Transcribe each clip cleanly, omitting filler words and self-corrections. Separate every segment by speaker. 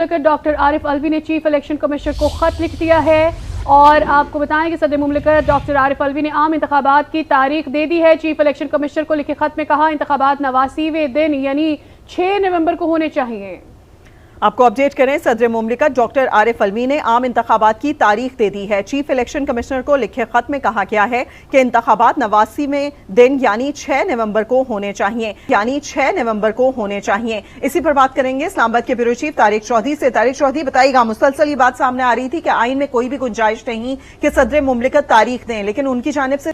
Speaker 1: Doctor Arif Alvi ने chief election commissioner को खत लिख दिया है और आपको बताएं कि सदर मुमलिकत डॉक्टर आरिफ अलवी ने आम इंतखाबात की तारीख दे दी है। चीफ इलेक्शन कमिश्नर को लिखे खत में कहा इंतखाबात 89वें दिन यानी 6 नवंबर को होने चाहिए।
Speaker 2: आपको अपडेट करें, सदर मुमलिकत डॉक्टर आरिफ अलवी ने आम इंतखाबात की तारीख दे दी है। चीफ इलेक्शन कमिश्नर को लिखे खत में कहा गया है कि इंतखाबात 89वें दिन यानी 6 नवंबर को होने चाहिए। इसी पर बात करेंगे इस्लामाबाद के ब्यूरो चीफ तारिक चौधरी से। तारिक चौधरी, बताइएगा, मुसलसल ये बात सामने आ रही थी कि आइन में कोई भी गुंजाइश नहीं कि सदर मुमलिकत तारीख दें, लेकिन उनकी जानिब से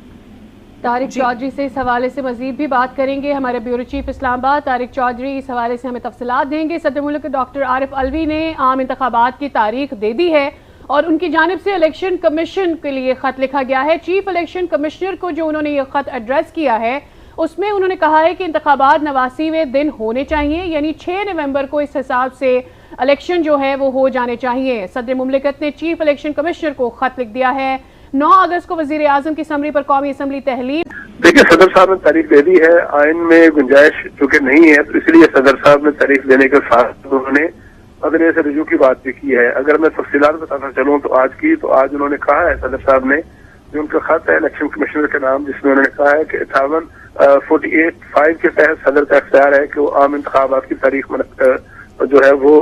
Speaker 1: तारिक चौधरी से इस हवाले से मजीद भी बात करेंगे। हमारे ब्यूरो चीफ इस्लामाबाद तारिक चौधरी इस हवाले से हमें तफसीलात देंगे। सदर मुल्क डॉक्टर आरिफ अलवी ने आम इंतखाबात की तारीख दे दी है और उनकी जानिब से इलेक्शन कमीशन के लिए खत लिखा गया है। चीफ इलेक्शन कमिश्नर को जो उन्होंने ये खत एड्रेस किया है उसमें उन्होंने कहा है कि इंतखाबात 89वें दिन होने चाहिए, यानी 6 नवंबर को इस हिसाब से इलेक्शन जो है वो हो जाने चाहिए। सदर मुमलिकत ने चीफ इलेक्शन कमिश्नर को खत लिख दिया है। 9 अगस्त को वजीर आजम की समरी पर कौमी असम्बली तहलील।
Speaker 3: देखिए, सदर साहब ने तारीख दे दी है। आइन में गुंजाइश चूंकि नहीं है तो इसलिए सदर साहब ने तारीख देने के साथ उन्होंने अदलिया से रुजू की बात भी की है। अगर मैं तफसीलात बताता चलूँ तो आज उन्होंने कहा है सदर साहब ने, जो उनका खत है इलेक्शन कमिश्नर के नाम, जिसमें उन्होंने कहा है कि 48(5) के तहत सदर का इख्तियार है कि वो आम इंतखाबात की तारीख जो है वो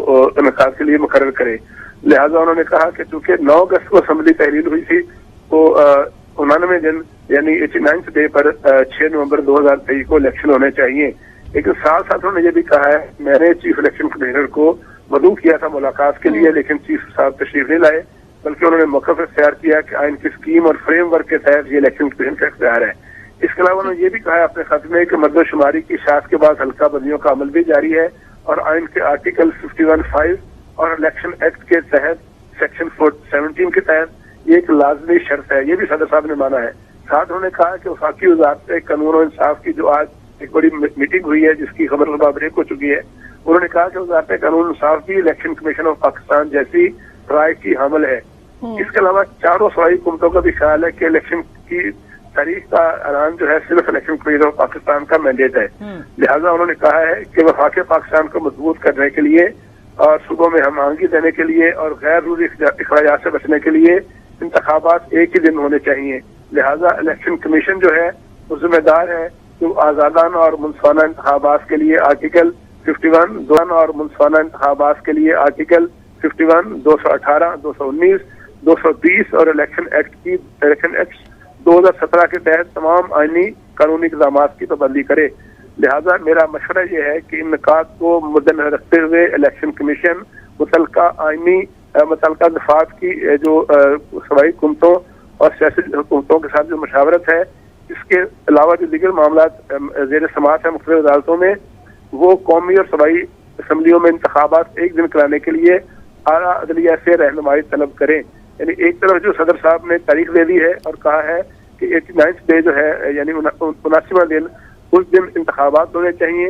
Speaker 3: इनेकाद के लिए मुकर्रर करे। लिहाजा उन्होंने कहा कि चूंकि 9 अगस्त को असम्बली तहलील हुई थी तो 99वें दिन यानी 89th डे पर 6 नवंबर 2023 को इलेक्शन होने चाहिए। लेकिन साथ साथ उन्होंने ये भी कहा है, मैंने चीफ इलेक्शन कमिश्नर को मदऊ किया था मुलाकात के लिए, लेकिन चीफ साहब तशरीफ नहीं लाए, बल्कि उन्होंने मौक़िफ़ इख्तियार किया कि आइन की स्कीम और फ्रेमवर्क के तहत ये इलेक्शन कमीशन का इख्तियार है। इसके अलावा उन्होंने ये भी कहा है अपने खत में कि मर्दशुमारी की शाख के बाद हल्का बंदियों का अमल भी जारी है और आइन के आर्टिकल 51(5) और इलेक्शन एक्ट के तहत सेक्शन 17 के तहत ये एक लाजमी शर्त है। ये भी सदर साहब ने माना है। साथ उन्होंने कहा कि वफाकी वज़ारत कानून और इंसाफ की जो आज एक बड़ी मीटिंग हुई है जिसकी खबर ब्रेक हो चुकी है, उन्होंने कहा कि वज़ारत कानून इंसाफ भी इलेक्शन कमीशन ऑफ पाकिस्तान जैसी राय की हामिल है। इसके अलावा चारों सूबाई हुकूमतों का भी ख्याल है कि इलेक्शन की तारीख का ऐलान जो है सिर्फ इलेक्शन कमीशन ऑफ पाकिस्तान का मैंडेट है। लिहाजा उन्होंने कहा है कि वफाक पाकिस्तान को मजबूत करने के लिए और सूबों में हम आंगी देने के लिए और गैर जरूरी अखराजात से बचने के लिए इंतखाबात एक ही दिन होने चाहिए। लिहाजा इलेक्शन कमीशन जो है वो जिम्मेदार है कि आजादाना और मुनसफाना इंतखाबात के लिए आर्टिकल 51 और मुनसफाना इंतखाबात के लिए आर्टिकल 51, 218, 219, 230 और इलेक्शन एक्ट 2017 के तहत तमाम आईनी कानूनी इक़दाम की पाबंदी करे। लिहाजा मेरा मशवरा यह है कि इनकाद को मद्देनजर रखते हुए इलेक्शन कमीशन मुतल्लिका दफात की जो सूबाई हुकूमतों और सियासी हुकूमतों के साथ जो मशावरत है, इसके अलावा जो दीगर मामला ज़ेर समाअत है मुख्तलिफ अदालतों में, वो कौमी और सूबाई असम्बलियों में इंतखाबात एक दिन कराने के लिए आला अदलिया से रहनुमाई तलब करें। यानी एक तरफ जो सदर साहब ने तारीख दे दी है और कहा है कि 89th डे जो है यानी 79वां दिन, उस दिन इंतखाबात होने चाहिए।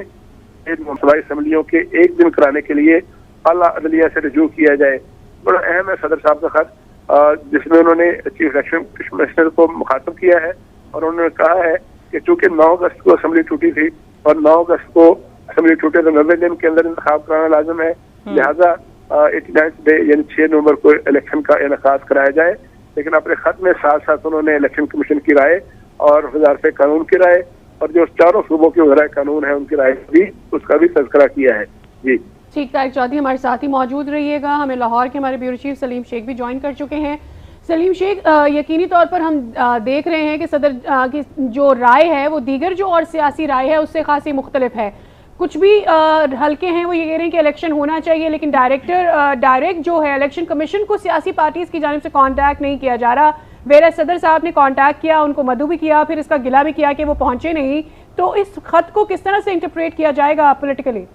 Speaker 3: सूबाई असम्बलियों के एक दिन कराने के लिए आला अदलिया से रजू किया जाए। बड़ा अहम है सदर साहब का खत, जिसमें उन्होंने चीफ इलेक्शन कमिश्नर को मुखातब किया है और उन्होंने कहा है कि चूंकि 9 अगस्त को असम्बली टूटी थी और 9 अगस्त को असम्बली टूटे तो 90 दिन के अंदर इंतखाब कराना लाजम है। लिहाजा 89th डे यानी 6 नवंबर को इलेक्शन का इनेकाद कराया जाए। लेकिन अपने खत में साथ साथ उन्होंने इलेक्शन कमीशन की राय और वज़ारत कानून की राय और जो चारों सूबों के वज़राए कानून है उनकी राय भी, उसका भी तज़किरा किया है। जी
Speaker 1: ठीक, तारिक चौधरी हमारे साथ ही मौजूद रहिएगा। हमें लाहौर के हमारे ब्यूरो चीफ सलीम शेख भी ज्वाइन कर चुके हैं। सलीम शेख, यकीनी तौर पर हम देख रहे हैं कि सदर की जो राय है वो दीगर जो और सियासी राय है उससे खासी मुख्तलिफ है। कुछ भी हल्के हैं वो ये कह रहे हैं कि इलेक्शन होना चाहिए, लेकिन डायरेक्ट जो है इलेक्शन कमीशन को सियासी पार्टीज की जानिब से कॉन्टैक्ट नहीं किया जा रहा। वेरा सदर साहब ने कॉन्टैक्ट किया, उनको मदऊ भी किया, फिर इसका गिला भी किया कि वो पहुंचे नहीं। तो इस खत को किस तरह से इंटरप्रेट किया जाएगा पोलिटिकली?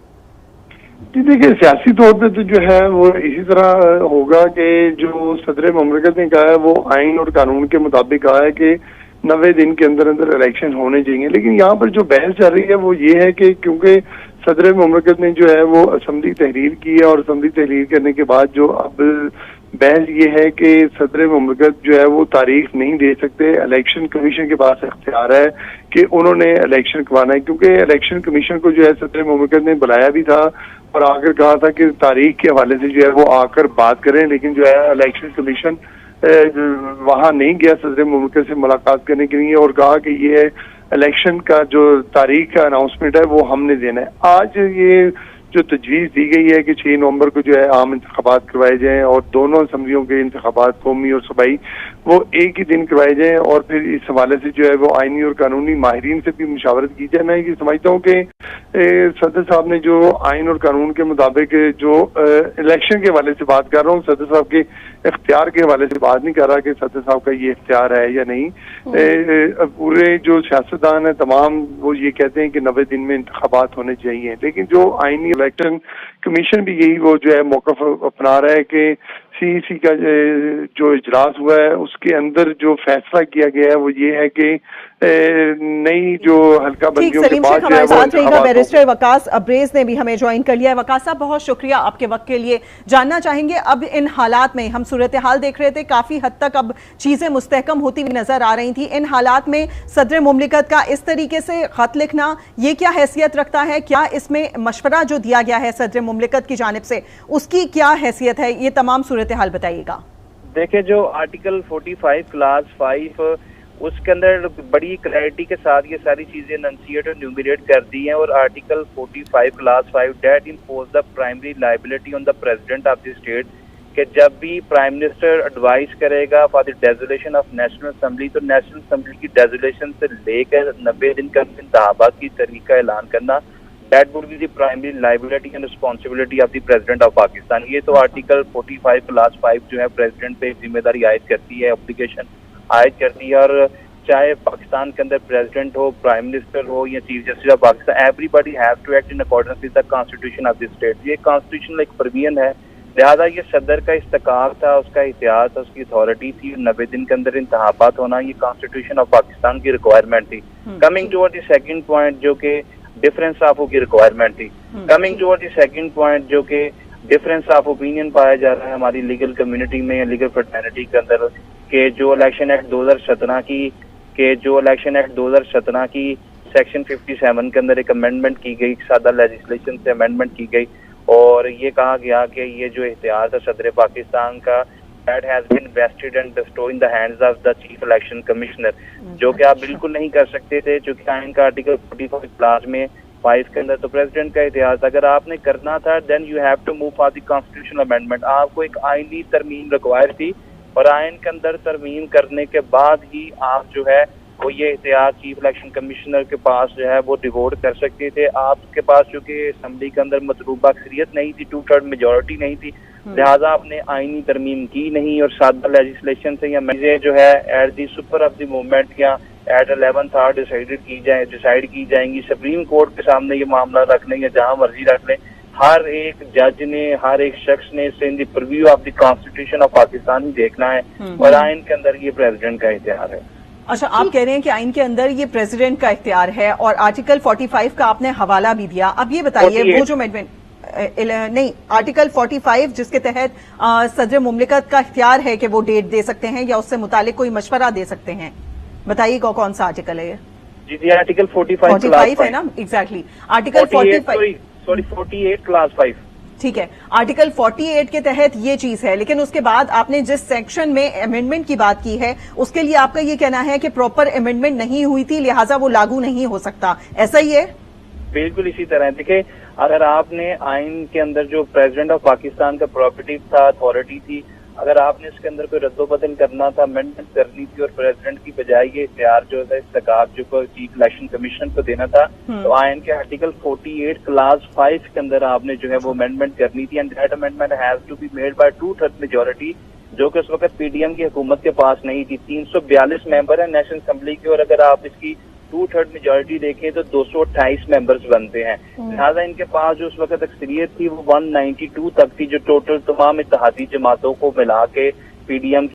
Speaker 4: जी देखिए, सियासी तौर पे तो जो है वो इसी तरह होगा कि जो सदर मुमलिकत ने कहा है वो आइन और कानून के मुताबिक कहा है कि 90 दिन के अंदर अंदर इलेक्शन होने चाहिए। लेकिन यहाँ पर जो बहस चल रही है वो ये है कि क्योंकि सदर मुमलिकत ने जो है वो असम्बली तहरीर की है और असम्बली तहरीर करने के बाद जो अब बहस ये है कि सदर मुमलिकत जो है वो तारीख नहीं दे सकते। इलेक्शन कमीशन के पास इख्तियार है कि उन्होंने इलेक्शन करवाना है, क्योंकि इलेक्शन कमीशन को जो है सदर मुमलिकत ने बुलाया भी था और आकर कहा था कि तारीख के हवाले से जो है वो आकर बात करें, लेकिन जो है इलेक्शन कमीशन वहां नहीं गया सदर मुमलिकत से मुलाकात करने के लिए और कहा कि ये इलेक्शन का जो तारीख का अनाउंसमेंट है वो हमने देना है। आज ये जो तजवीज़ दी गई है कि 6 नवंबर को जो है आम इंतखाबात करवाए जाएं और दोनों असम्बलियों के इंतखाबात कौमी और सूबाई वो एक ही दिन करवाए जाएं, और फिर इस हवाले से जो है वो आइनी और कानूनी माहिरीन से भी मुशावरत की जाए। मैं ये समझता हूँ कि सदर साहब ने जो आइन और कानून के मुताबिक जो इलेक्शन के हवाले से बात कर रहा हूँ, सदर साहब के इख्तियार के हवाले से बात नहीं कर रहा कि सदर साहब का ये इख्तियार है या नहीं। पूरे जो सियासतदान है तमाम वो ये कहते हैं कि 90 दिन में इंतखाबात होने चाहिए, लेकिन जो आइनी इलेक्शन कमीशन भी यही वो जो है मौक़िफ़ अपना रहा है कि सीईसी का जो इजलास हुआ है उसके अंदर जो फैसला किया गया है वो ये है कि नई जो हल्का बंदियों के बाद
Speaker 2: हमारे साथ रहेगा बैरिस्टर वकास अब्रेज ने भी हमें ज्वाइन कर लिया है। वकास साहब बहुत शुक्रिया आपके वक्त के लिए। जानना चाहेंगे अब इन हालात में, हम सूरत हाल देख रहे थे काफी हद तक अब चीजें मुस्तहकम होती हुई नजर आ रही थी, इन हालात में सदर मुमलिकत का इस तरीके से खत लिखना ये क्या हैसियत रखता है? क्या इसमें मशवरा जो दिया गया है सदर मुमलिकत की जानिब से उसकी क्या हैसियत है? ये तमाम सूरत हाल बताइएगा।
Speaker 5: देखिए, जो आर्टिकल 45 क्लास 5 उसके अंदर बड़ी क्लैरिटी के साथ ये सारी चीजें एनंसिएट और न्यूमरेट कर दी हैं, और article 45 clause 5 that impose the primary liability on the president of the state कि जब भी प्राइम मिनिस्टर एडवाइस करेगा for the dissolution of national assembly, तो नेशनल असेंबली की डेजोलेशन से लेकर 90 दिन का इंतखाबात की तारीख का ऐलान करना, that would be the primary liability and responsibility of the president of Pakistan. ये तो आर्टिकल 45 क्लास 5 जो है प्रेसिडेंट पे जिम्मेदारी आयद करती है, एप्लीकेशन आयद करती है, और चाहे पाकिस्तान के अंदर प्रेसिडेंट हो, प्राइम मिनिस्टर हो या chief justice of Pakistan, everybody have to act in accordance with the constitution of the state. ये कॉन्स्टिट्यूशनल एक प्रोविजन है, लिहाजा ये सदर का इस्तकाल था, उसका इतिहास था, उसकी अथॉरिटी थी, 90 दिन के अंदर इंतखाबात होना ये कॉन्स्टिट्यूशन ऑफ पाकिस्तान की रिक्वायरमेंट थी। Coming toward the second point जो कि डिफरेंस ऑफ की रिक्वायरमेंट थी, coming toward the second point जो कि डिफरेंस ऑफ ओपिनियन पाया जा रहा है हमारी लीगल कम्युनिटी में या लीगल फ्रेटर्निटी के अंदर के जो इलेक्शन एक्ट 2017 की सेक्शन 57 के अंदर एक अमेंडमेंट की गई, सादा लेजिस्लेशन से अमेंडमेंट की गई, और ये कहा गया कि ये जो इख्तियार था सदर पाकिस्तान का that has been vested and bestowed in the hands of the chief election commissioner, जो कि आप बिल्कुल नहीं कर सकते थे, चूंकि आइन का आर्टिकल 45 क्लास में 5 के अंदर तो प्रेसिडेंट का इतिहास अगर आपने करना था then you have to move for the constitutional amendment. आपको एक आइनी तरमीम रिक्वायर थी, और आइन के अंदर तरमीम करने के बाद ही आप जो है वो ये इख्तियार चीफ इलेक्शन कमिश्नर के पास जो है वो डिवोट कर सकते थे। आपके पास चूंकि असम्बली के अंदर मतलूबा अक्सरियत नहीं थी, 2/3 मेजोरिटी नहीं थी, लिहाजा आपने आइनी तरमीम की नहीं, और सादा लेजिस्लेशन से या मजे जो है at the super of the movement या एट 11th आवर डिसाइड की जाएंगी। सुप्रीम कोर्ट के सामने ये मामला रख लें या जहां मर्जी रख लें, हर एक जज ने, हर एक शख्स ने इसे in the preview of the constitution of Pakistan ही देखना है, और आइन के अंदर ये प्रेसिडेंट का इख्तियार है।
Speaker 2: अच्छा, आप कह रहे हैं कि आइन के अंदर ये प्रेसिडेंट का इख्तियार है, और आर्टिकल 45 का आपने हवाला भी दिया। अब ये बताइए वो जो अमेंडमेंट नहीं, आर्टिकल 45 जिसके तहत सदर मुमलिकत का इख्तियार है कि वो डेट दे सकते हैं या उससे मुतालिक कोई मशवरा दे सकते हैं, बताइएगा कौन सा आर्टिकल है ये?
Speaker 5: जी, आर्टिकल 45
Speaker 2: है ना, एग्जैक्टली आर्टिकल
Speaker 5: 48 क्लास 5।
Speaker 2: ठीक है, आर्टिकल 48 के तहत ये चीज है, लेकिन उसके बाद आपने जिस सेक्शन में अमेंडमेंट की बात की है उसके लिए आपका ये कहना है कि प्रॉपर अमेंडमेंट नहीं हुई थी, लिहाजा वो लागू नहीं हो सकता, ऐसा ही है?
Speaker 5: बिल्कुल इसी तरह। देखिए, अगर आपने आइन के अंदर जो प्रेसिडेंट ऑफ पाकिस्तान का प्रोपेटिव था, अथॉरिटी थी, अगर आपने इसके अंदर कोई रद्दोबदल करना था, अमेंडमेंट करनी थी, और प्रेसिडेंट की बजाय ये इख्तियार जो है इस्तकाब जो चीफ इलेक्शन कमीशन को देना था, तो आइन के आर्टिकल 48 क्लास 5 के अंदर आपने जो है वो अमेंडमेंट करनी थी, and that amendment has to be made by 2/3 majority, जो कि उस वक्त पीडीएम की हुकूमत के पास नहीं थी। 342 मेंबर है नेशनल असेंबली के, और अगर आप इसकी 2/3 मेजोरिटी देखें तो 228 मेंबर्स बनते हैं, लिहाजा इनके पास जो उस वक्त अक्सरियत थी वो 192 तक थी, जो टोटल तमाम इत्तेहादी जमातों को मिला के पीडीएम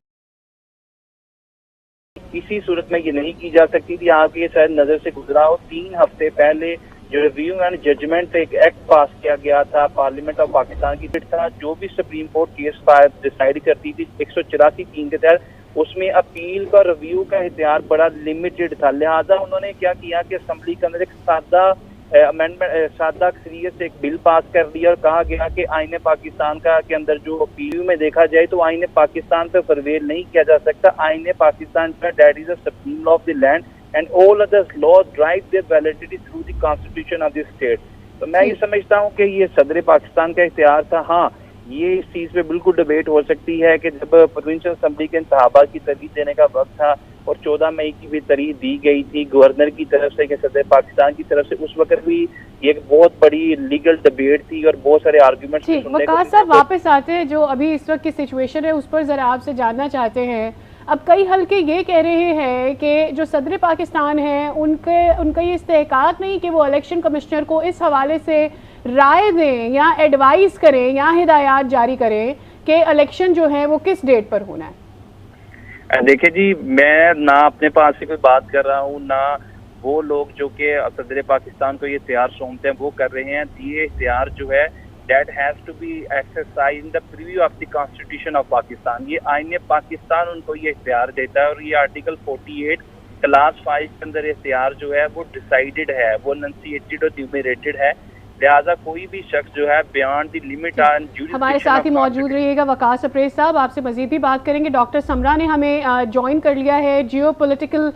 Speaker 5: किसी सूरत में ये नहीं की जा सकती थी। आपकी ये शायद नजर से गुजरा हो, 3 हफ्ते पहले जो रिव्यू एंड जजमेंट एक एक्ट पास किया गया था पार्लियामेंट ऑफ पाकिस्तान की था, जो भी सुप्रीम कोर्ट केस डिसाइड करती थी 184(3) के तहत, उसमें अपील का रिव्यू का इख्तियार बड़ा लिमिटेड था। लिहाजा उन्होंने क्या किया कि असेंबली के अंदर एक सादा अमेंडमेंट सादा अक्सरियत से एक बिल पास कर दिया और कहा गया कि आईने पाकिस्तान का के अंदर जो पीयू में देखा जाए तो आईने पाकिस्तान पे परवेल नहीं किया जा सकता। आईने पाकिस्तान का that is the supreme law of the land and all other laws derive their validity through the constitution of the state. तो मैं ये समझता हूँ कि ये सदर पाकिस्तान का इख्तियार था। हाँ, ये इस चीज़ पे बिल्कुल डिबेट हो सकती है कि जब प्रोविंशियल असम्बली के इंतखाबात की तारीख देने का वक्त था और 14 मई की भी तारीख दी गई थी गवर्नर की तरफ से कि सदर पाकिस्तान की तरफ से, उस वक्त भी एक बहुत बड़ी लीगल डिबेट थी और बहुत सारे आर्गूमेंट्स।
Speaker 1: वकास साहब वापस आते हैं, जो अभी इस वक्त की सिचुएशन है उस पर ज़रा आपसे जानना चाहते हैं। अब कई हल्के ये कह रहे हैं कि जो सदर पाकिस्तान है उनका ये इस्तेहकाक नहीं कि वो इलेक्शन कमिश्नर को इस हवाले से राय दें या एडवाइस करें या हिदायत जारी करें कि इलेक्शन जो है वो किस डेट पर होना है।
Speaker 5: देखिए जी, मैं ना अपने पास से कोई बात कर रहा हूँ, ना वो लोग जो कि सदर पाकिस्तान को ये इख्तियार सौंपते हैं वो कर रहे हैं। ये इख्तियार जो है that has to be exercised in the preview of the Constitution of Pakistan। ये आईने पाकिस्तान उनको ये इख्तियार देता है और ये आर्टिकल 48 क्लास 5 के अंदर इख्तियार जो है वो डिसाइडेड है, वो एनंसिएटेड और न्यूमरेटेड है। लिहाजा कोई भी शख्स जो है beyond the limit on judicial.
Speaker 1: हमारे साथ ही मौजूद रहिएगा वकास अप्रेज साहब, आपसे मजीद भी बात करेंगे। डॉक्टर समरा ने हमें ज्वाइन कर लिया है, जियो पोलिटिकल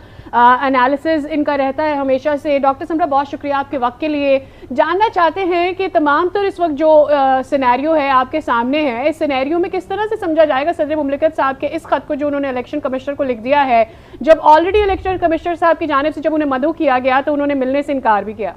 Speaker 1: एनालिसिस इनका रहता है हमेशा से। डॉक्टर समरा, बहुत शुक्रिया आपके वक्त के लिए। जानना चाहते हैं कि तमाम तो इस वक्त जो सिनेरियो है आपके सामने है, इस सिनेरियो में किस तरह से समझा जाएगा सदर मुमलिकत साहब के इस खत को जो उन्होंने इलेक्शन कमिश्नर को लिख दिया है, जब ऑलरेडी इलेक्शन कमिश्नर साहब की जानिब से जब उन्हें मदऊ किया गया तो उन्होंने मिलने से इनकार भी किया।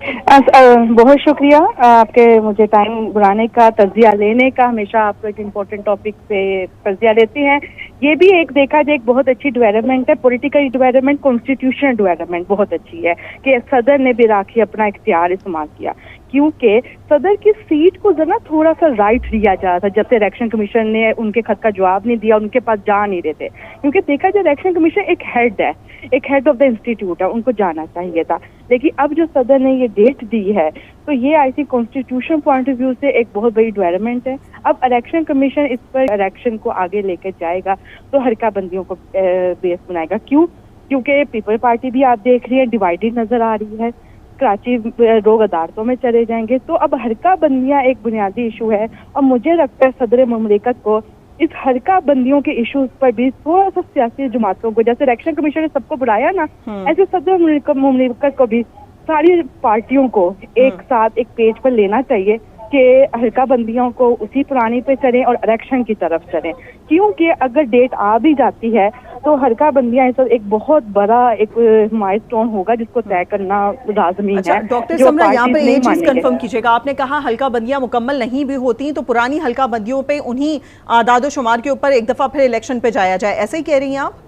Speaker 6: बहुत शुक्रिया आपके मुझे टाइम बुलाने का, तज्जिया लेने का। हमेशा आप एक इम्पोर्टेंट टॉपिक पे तज्जिया लेते हैं। ये भी एक देखा जाए एक बहुत अच्छी डेवलपमेंट है, पॉलिटिकल डेवलपमेंट, कॉन्स्टिट्यूशनल डेवलपमेंट बहुत अच्छी है कि सदर ने भी राखी अपना इख्तियार इस्तेमाल किया, क्योंकि सदर की सीट को जरा थोड़ा सा राइट दिया जा रहा था। जब से इलेक्शन कमीशन ने उनके खत का जवाब नहीं दिया, उनके पास जा नहीं रहे थे, क्योंकि देखा जाए इलेक्शन कमीशन एक हेड है, एक हेड ऑफ द इंस्टीट्यूट है, उनको जाना चाहिए था। लेकिन अब जो सदर ने ये डेट दी है तो ये I think constitution point of view से एक बहुत बड़ी डेवलपमेंट है। अब इलेक्शन कमीशन इस पर इलेक्शन को आगे लेकर जाएगा तो हरका बंदियों को बेस बनाएगा। क्यों? क्योंकि पीपल पार्टी भी आप देख रही है डिवाइडेड नजर आ रही है, कराची लोग अदालतों में चले जाएंगे। तो अब हरका बंदियां एक बुनियादी इशू है और मुझे लगता है सदर मुमलिकत को इस हरका बंदियों के इश्यूज पर भी थोड़ा सा सियासी जमातों को, जैसे इलेक्शन कमीशन ने सबको बुलाया ना, ऐसे सदर मुमलिकत को भी सारी पार्टियों को एक साथ एक पेज पर लेना चाहिए कि हल्का बंदियों को उसी पुरानी पे चलें और इलेक्शन की तरफ चलें। क्योंकि अगर डेट आ भी जाती है तो हल्का बंदियां इस एक बहुत बड़ा एक माइलस्टोन होगा जिसको तय करना लाजमी है।
Speaker 2: डॉक्टर समरा, यहाँ पे ये चीज कंफर्म कीजिएगा, आपने कहा हल्का बंदियां मुकम्मल नहीं भी होती तो पुरानी हल्का बंदियों पे उन्हीं आदादो शुमार के ऊपर एक दफा फिर इलेक्शन पे जाया जाए, ऐसे ही कह रही हैं आप?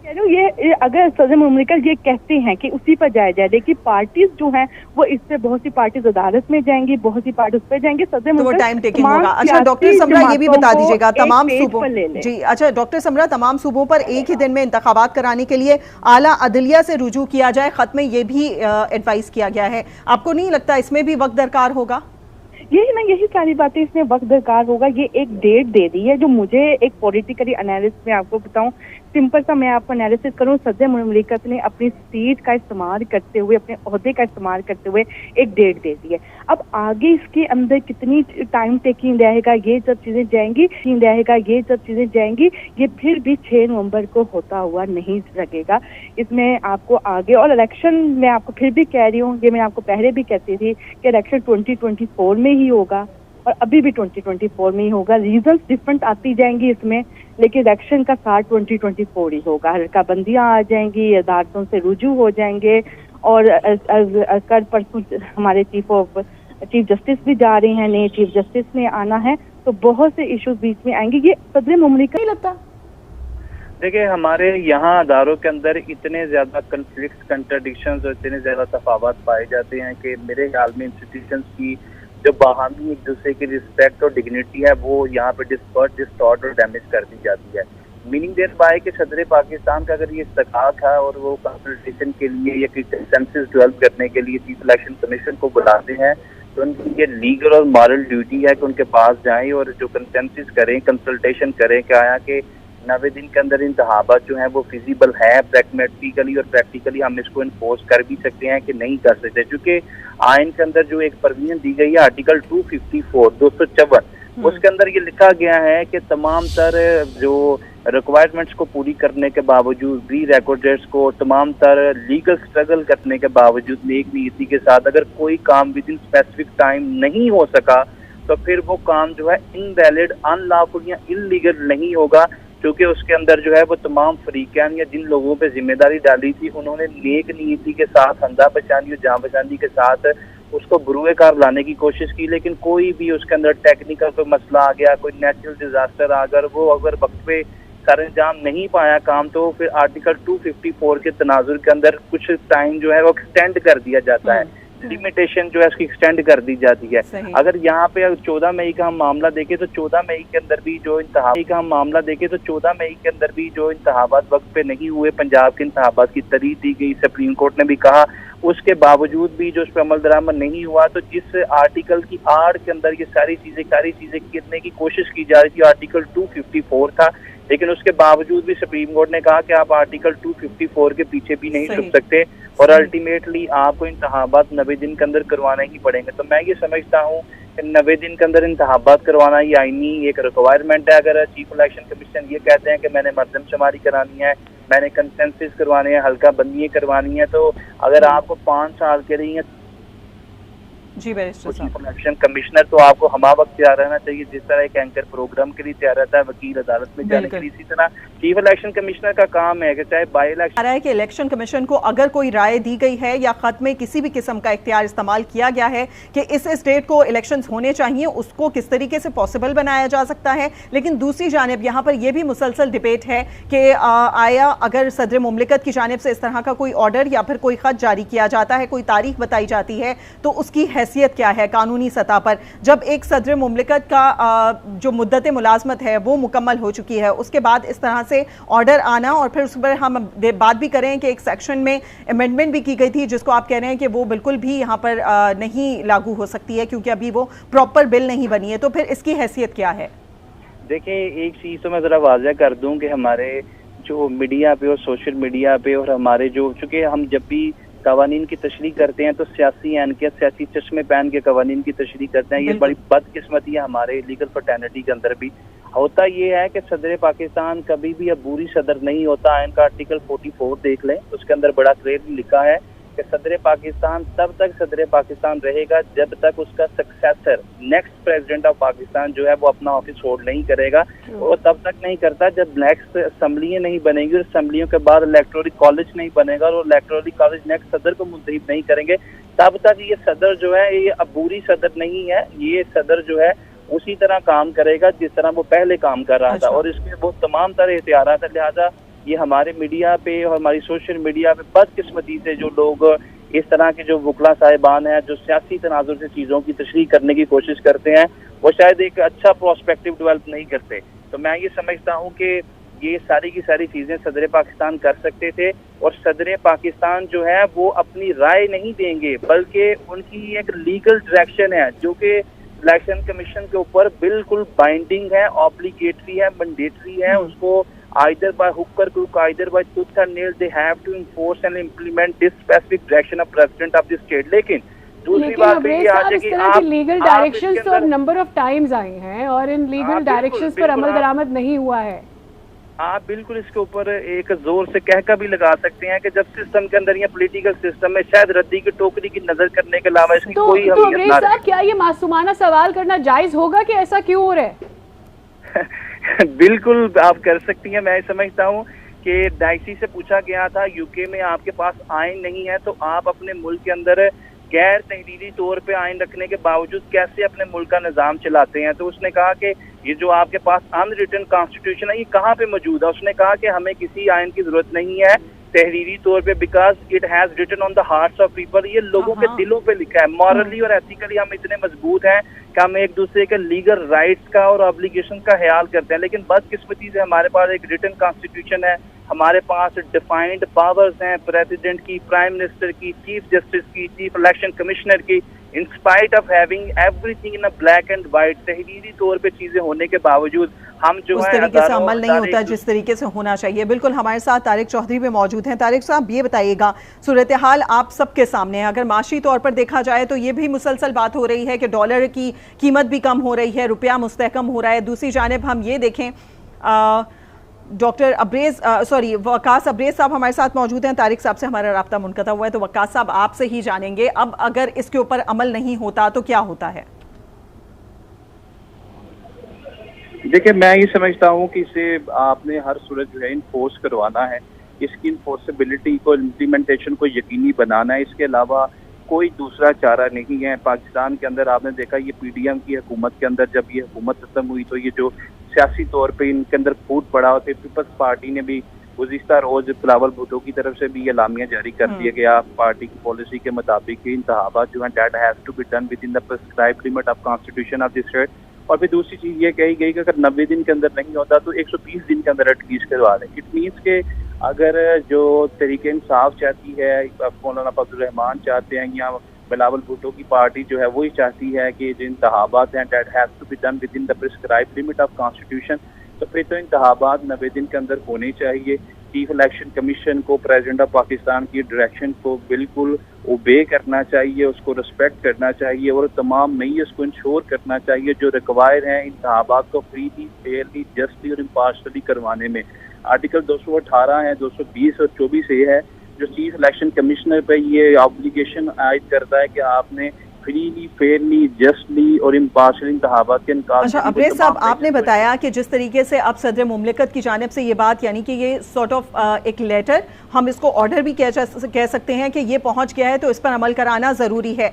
Speaker 6: ये अगर सदर मुमलिकत ये कहते हैं कि उसी पर जाया जाए, लेकिन पार्टीज जो हैं वो इससे बहुत सी पार्टीज अदालत में जाएंगी, बहुत सी पार्टी उस पर जाएंगी। सदर
Speaker 2: तो वो टाइम टेकिंग होगा। अच्छा डॉक्टर समरा, ये भी बता दीजिएगा तमाम सूबों जी, अच्छा डॉक्टर समरा, तमाम सूबों पर एक ही दिन में इंतखाबात कराने के लिए आला अदलिया से रुजू किया जाए, खत में ये भी एडवाइस किया गया है। आपको नहीं लगता इसमें भी वक्त दरकार होगा?
Speaker 6: यही सारी बातें इसमें वक्त दरकार होगा। ये एक डेट दे दी है जो मुझे एक पॉलिटिकली एनालिसिस में आपको बताऊं, सिंपल सा मैं आपको एनालिसिस करूं, सदर मुमलिकत ने अपनी सीट का इस्तेमाल करते हुए, अपने ओहदे का इस्तेमाल करते हुए एक डेट दे दी है। अब आगे इसके अंदर कितनी टाइम टेकिंग रहेगा, ये सब चीजें जाएंगी, ये फिर भी 6 नवंबर को होता हुआ नहीं लगेगा। इसमें आपको आगे और इलेक्शन में आपको फिर भी कह रही हूँ, ये मैं आपको पहले भी कहती थी कि इलेक्शन 2024 में ही होगा और अभी भी 2024 में ही होगा। रीजंस डिफरेंट आती जाएंगी इसमें, लेकिन इलेक्शन का साथ 2024 ही होगा। हल्का बंदियां आ जाएंगी, अदालतों से रुजू हो जाएंगे और कल परसों हमारे चीफ जस्टिस भी जा रहे हैं, नए चीफ जस्टिस ने आना है, तो बहुत से इश्यूज बीच में आएंगे। ये सदर मुमलिकत नहीं लगता।
Speaker 5: देखिए, हमारे यहाँ अदारों के अंदर इतने ज्यादा कन्फ्लिक्ट, कंट्राडिक्शंस और इतने ज्यादा तफावत पाए जाते हैं कि मेरे ख्याल में इंस्टीट्यूशंस की जो बाहमी एक दूसरे की रिस्पेक्ट और डिग्निटी है वो यहाँ पे डिस्टॉर्ट और डैमेज कर दी जाती है। मीनिंग देयर बाय कि सदर पाकिस्तान का अगर ये इस्तकाक है और वो कंसल्टेशन के लिए या कंसेंसस डेवलप करने के लिए चीफ इलेक्शन कमीशन को बुलाते हैं तो उनकी ये लीगल और मॉरल ड्यूटी है कि उनके पास जाएं और जो कंसेंसस करें, कंसल्टेशन करें, क्या आया कि 90 दिन के अंदर इंतखाबात जो हैं वो फिजिबल है प्रैग्मेटिकली, और प्रैक्टिकली हम इसको इन्फोर्स कर भी सकते हैं कि नहीं कर सकते, क्योंकि आइन के अंदर जो एक प्रोविजन दी गई है आर्टिकल 254 उसके अंदर ये लिखा गया है कि तमाम तर जो रिक्वायरमेंट्स को पूरी करने के बावजूद, प्री रिक्वायरमेंट्स को तमाम तर लीगल स्ट्रगल करने के बावजूद नेक नीयति के साथ अगर कोई काम विद इन स्पेसिफिक टाइम नहीं हो सका तो फिर वो काम जो है इनवैलिड, अनलॉफुल या इलीगल नहीं होगा, क्योंकि उसके अंदर जो है वो तमाम फरीकान या जिन लोगों पे जिम्मेदारी डाली थी उन्होंने नेक नीयति के साथ, हंदा बचानी और जान बचानी के साथ उसको बुरुए कार लाने की कोशिश की, लेकिन कोई भी उसके अंदर टेक्निकल कोई मसला आ गया, कोई नेचुरल डिजास्टर आ गया, वो अगर वक्त पे सरंजाम नहीं पाया काम, तो फिर आर्टिकल 254 के तनाजुर के अंदर कुछ टाइम जो है वो एक्सटेंड कर दिया जाता है, लिमिटेशन जो है उसकी एक्सटेंड कर दी जाती है। अगर यहाँ पे 14 मई का हम मामला देखें तो 14 मई के अंदर भी जो इंतखाबात वक्त पे नहीं हुए, पंजाब के इंतखाबात की तरीक दी गई, सुप्रीम कोर्ट ने भी कहा, उसके बावजूद भी जो उस पर अमल दरामद नहीं हुआ, तो जिस आर्टिकल की आड़ के अंदर ये सारी चीजें करने की कोशिश की जा रही थी आर्टिकल 254 था, लेकिन उसके बावजूद भी सुप्रीम कोर्ट ने कहा कि आप आर्टिकल 254 के पीछे भी नहीं छुप सकते और अल्टीमेटली आपको इंतखाबात 90 दिन के अंदर करवाने ही पड़ेंगे। तो मैं ये समझता हूँ कि 90 दिन के अंदर इंतखाबात करवाना ये आईनी एक रिक्वायरमेंट है। अगर चीफ इलेक्शन कमीशन ये कहते हैं कि मैंने मरदमशुमारी करानी है, मैंने कंसेंसस करवाने हैं, हल्का बंदियाँ करवानी है, तो अगर आपको 5 साल के लिए
Speaker 2: जी बैरिस्टर साहब,
Speaker 5: चीफ इलेक्शन कमिश्नर तो आपको हमा वक्त तैयार रहना चाहिए, जिस तरह एक एंकर प्रोग्राम के लिए तैयार रहता है, वकील अदालत में जाने के लिए, इसी तरह चीफ इलेक्शन कमिश्नर का काम है कि चाहे बाई इलेक्शन,
Speaker 2: आ रहा है कि इलेक्शन कमीशन को अगर कोई राय दी गई है या खत में किसी भी किस्म का इख्तियार इस्तेमाल किया गया है कि इस डेट को इलेक्शंस होने चाहिए, उसको किस तरीके से पॉसिबल बनाया जा सकता है। लेकिन दूसरी जानिब यहाँ पर यह भी मुसलसल डिबेट है कि आया अगर सदर मुमलिकत की जानिब से इस तरह का कोई ऑर्डर या फिर कोई खत जारी किया जाता है, कोई तारीख बताई जाती है, तो उसकी हैसियत क्या है कानूनी सतह पर। जब एक सदर मुमलिकत का जो मुद्दत मुलाजमत है वो मुकम्मल हो चुकी है, उसके बाद इस तरह से ऑर्डर आना, और फिर उस पर हम बात भी करें कि एक सेक्शन में अमेंडमेंट भी की गई थी जिसको आप कह रहे हैं कि वो बिल्कुल भी यहाँ पर नहीं लागू हो सकती है क्योंकि अभी वो प्रॉपर बिल नहीं बनी है, तो फिर इसकी हैसियत क्या है?
Speaker 5: देखिए, एक चीज़ तो मैं ज़रा वाज़ह कर दूं कि हमारे जो मीडिया पे और सोशल मीडिया पे और हमारे जो, चूँकि हम जब भी कवानीन की तशरीह करते हैं तो सियासी एनके, सियासी चश्मे पहन के कवानीन की तशरीह करते हैं, ये बड़ी बदकिस्मती है हमारे लीगल फ्रेटर्निटी के अंदर भी। होता ये है कि सदर पाकिस्तान कभी भी अबूरी सदर नहीं होता। आइन का आर्टिकल 44 देख लें, उसके अंदर बड़ा क्लियरली लिखा है कि सदर पाकिस्तान तब तक सदर पाकिस्तान रहेगा जब तक उसका successor next president of Pakistan जो है वो अपना ऑफिस होल्ड नहीं करेगा, और तब तक नहीं करता जब नेक्स्ट असम्बलियाँ नहीं बनेंगी, और असम्बलियों के बाद इलेक्टोरल कॉलेज नहीं बनेगा और इलेक्टोरल कॉलेज नेक्स्ट सदर को मुंतखब नहीं करेंगे, तब तक ये सदर जो है ये अबूरी सदर नहीं है। ये सदर जो है उसी तरह काम करेगा जिस तरह वो पहले काम कर रहा था, और इसमें वो तमाम तरह एहतियात है। लिहाजा ये हमारे मीडिया पे और हमारी सोशल मीडिया पे बदकिस्मती से जो लोग इस तरह के जो वकला साहिबान हैं जो सियासी तनाजुर से चीज़ों की तशरीह करने की कोशिश करते हैं, वो शायद एक अच्छा प्रोस्पेक्टिव डेवलप नहीं करते। तो मैं ये समझता हूँ कि ये सारी की सारी चीज़ें सदर पाकिस्तान कर सकते थे, और सदर पाकिस्तान जो है वो अपनी राय नहीं देंगे, बल्कि उनकी एक लीगल डायरेक्शन है जो कि इलेक्शन कमीशन के ऊपर बिल्कुल बाइंडिंग है, ऑब्लिगेटरी है, मैंडेटरी है। उसको either by hook or crook, either by tooth and nail, they have to enforce and implement this specific direction of president of the state। लेकिन दूसरी बात भी ये आ जाए कि आप
Speaker 1: लीगल डायरेक्शंस तो नंबर ऑफ टाइम्स आए हैं और इन लीगल डायरेक्शंस पर अमल दरामद नहीं हुआ है।
Speaker 5: आप बिल्कुल इसके ऊपर एक जोर से कहका भी लगा सकते हैं कि जब सिस्टम के अंदर या पॉलिटिकल सिस्टम में शायद रद्दी की टोकरी की नजर करने के अलावा इसकी कोई
Speaker 1: अहमियत ना रहे। क्या ये मासूमाना सवाल करना जायज होगा कि ऐसा क्यों हो रहा है?
Speaker 5: बिल्कुल आप कर सकती हैं। मैं समझता हूँ कि डाइसी से पूछा गया था यूके में आपके पास आइन नहीं है तो आप अपने मुल्क के अंदर गैर तहरीरी तौर पे आइन रखने के बावजूद कैसे अपने मुल्क का निज़ाम चलाते हैं। तो उसने कहा कि ये जो आपके पास अनरिटन कॉन्स्टिट्यूशन है ये कहाँ पे मौजूद है। उसने कहा कि हमें किसी आइन की जरूरत नहीं है तहरीरी तौर पे, because it has written on the hearts of people. ये लोगों के दिलों पे लिखा है। मॉरली और एथिकली हम इतने मजबूत हैं कि हम एक दूसरे के लीगल राइट्स का और ऑब्लिगेशन का ख्याल करते हैं, लेकिन बदकिस्मती से हमारे पास एक रिटन कॉन्स्टिट्यूशन है, हमारे पास डिफाइंड पावर्स हैं प्रेसिडेंट की, प्राइम मिनिस्टर की, चीफ जस्टिस की, चीफ इलेक्शन कमिश्नर की। In spite of having everything in a black and white, तहरीरी तौर पे चीजें होने के बावजूद हम जो
Speaker 2: उस तरीके से अमल नहीं होता जिस तरीके से होना चाहिए। बिल्कुल, हमारे साथ तारिक चौधरी भी मौजूद हैं। तारिक साहब, ये बताइएगा, सूरत हाल आप सबके सामने है, अगर माशी तौर पर देखा जाए तो ये भी मुसलसल बात हो रही है कि डॉलर की कीमत भी कम हो रही है, रुपया मुस्तहकम हो रहा है। दूसरी जानिब हम ये देखें, डॉक्टर वकास अब्रेज साहब हमारे साथ मौजूद हैं। तारिक साहब से हमारा राब्ता मुनक़ता हुआ है, तो वकास साहब आपसे ही जानेंगे, अब अगर इसके ऊपर अमल नहीं होता तो क्या होता है?
Speaker 7: देखिए, मैं ये समझता हूँ कि इसे आपने हर सूरत जो है इन्फोर्स करवाना है, इसकी इन्फोर्सेबिलिटी को, इम्प्लीमेंटेशन को यकीनी बनाना है। इसके अलावा कोई दूसरा चारा नहीं है। पाकिस्तान के अंदर आपने देखा, ये PDM की हुकूमत के अंदर जब ये हुकूमत खत्म हुई तो ये जो सियासी तौर पे इनके अंदर फूट पड़ा होते, पीपल्स पार्टी ने भी गुज़िश्ता रोज बिलावल भुट्टो की तरफ से भी एलामिया जारी कर दिया गया पार्टी की पॉलिसी के मुताबिक इंतखाबात जो है that has to be done within the prescribed limit of constitution of this state. और फिर दूसरी चीज ये कही गई कि अगर 90 दिन के अंदर नहीं होता तो 120 दिन के अंदर एटलीस्ट करवा दें। इट मीन्स के अगर जो तरीके इंसाफ चाहती है, मौलाना फजल रहमान चाहते हैं या बिलावल भुट्टो की पार्टी जो है वही चाहती है कि जो इंतखाबात हैं that has to be done within the prescribed limit of constitution, तो फिर तो इंतखाबात 90 दिन के अंदर होने चाहिए। चीफ इलेक्शन कमीशन को प्रेसिडेंट ऑफ पाकिस्तान की डायरेक्शन को बिल्कुल ओबे करना चाहिए, उसको रिस्पेक्ट करना चाहिए और तमाम मेयर्स को इंश्योर करना चाहिए जो रिक्वायर हैं इंतखाबात को फ्रीली, फेयरली, जस्टली और इम्पार्शली करवाने में। आर्टिकल 218 है, 220 और 24 ये है जो चीफ इलेक्शन कमिश्नर पे ये ऑब्लिगेशन आयद करता है कि आपने फ्रीली, फेयरली, जस्टली और इम्पार्शियल इंतखाबात के इनकार।
Speaker 2: अच्छा अब्रेज साहब, आपने बताया कि जिस तरीके से अब सदर मुमलिकत की जानिब से ये बात, यानी कि ये सॉर्ट ऑफ एक लेटर, हम इसको ऑर्डर भी कह सकते हैं कि ये पहुंच गया है तो इस पर अमल कराना ज़रूरी है।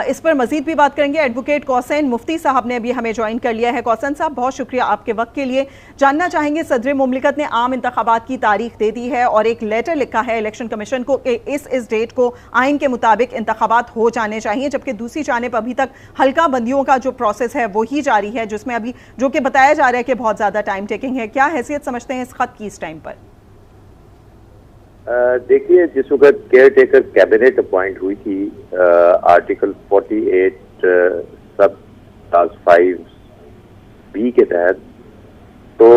Speaker 2: इस पर मजीद भी बात करेंगे। एडवोकेट कौसैन मुफ्ती साहब ने भी हमें ज्वाइन कर लिया है। कौसैन साहब, बहुत शुक्रिया आपके वक्त के लिए। जानना चाहेंगे, सदर मुमलिकत ने आम इंतखाबात की तारीख दे दी है और एक लेटर लिखा है इलेक्शन कमीशन को कि इस डेट को आइन के मुताबिक इंतखाबात हो जाने चाहिए, जबकि दूसरी जानिब अभी तक हल्का बंदियों का जो प्रोसेस है वो ही जारी है, जिसमें अभी जो कि बताया जा रहा है कि बहुत ज़्यादा टाइम टेकिंग है। क्या हैसियत समझते हैं इस खत की इस टाइम पर?
Speaker 8: देखिए, जिस वक्त केयर टेकर कैबिनेट अपॉइंट हुई थी आर्टिकल 48 सब क्लास 5B के तहत, तो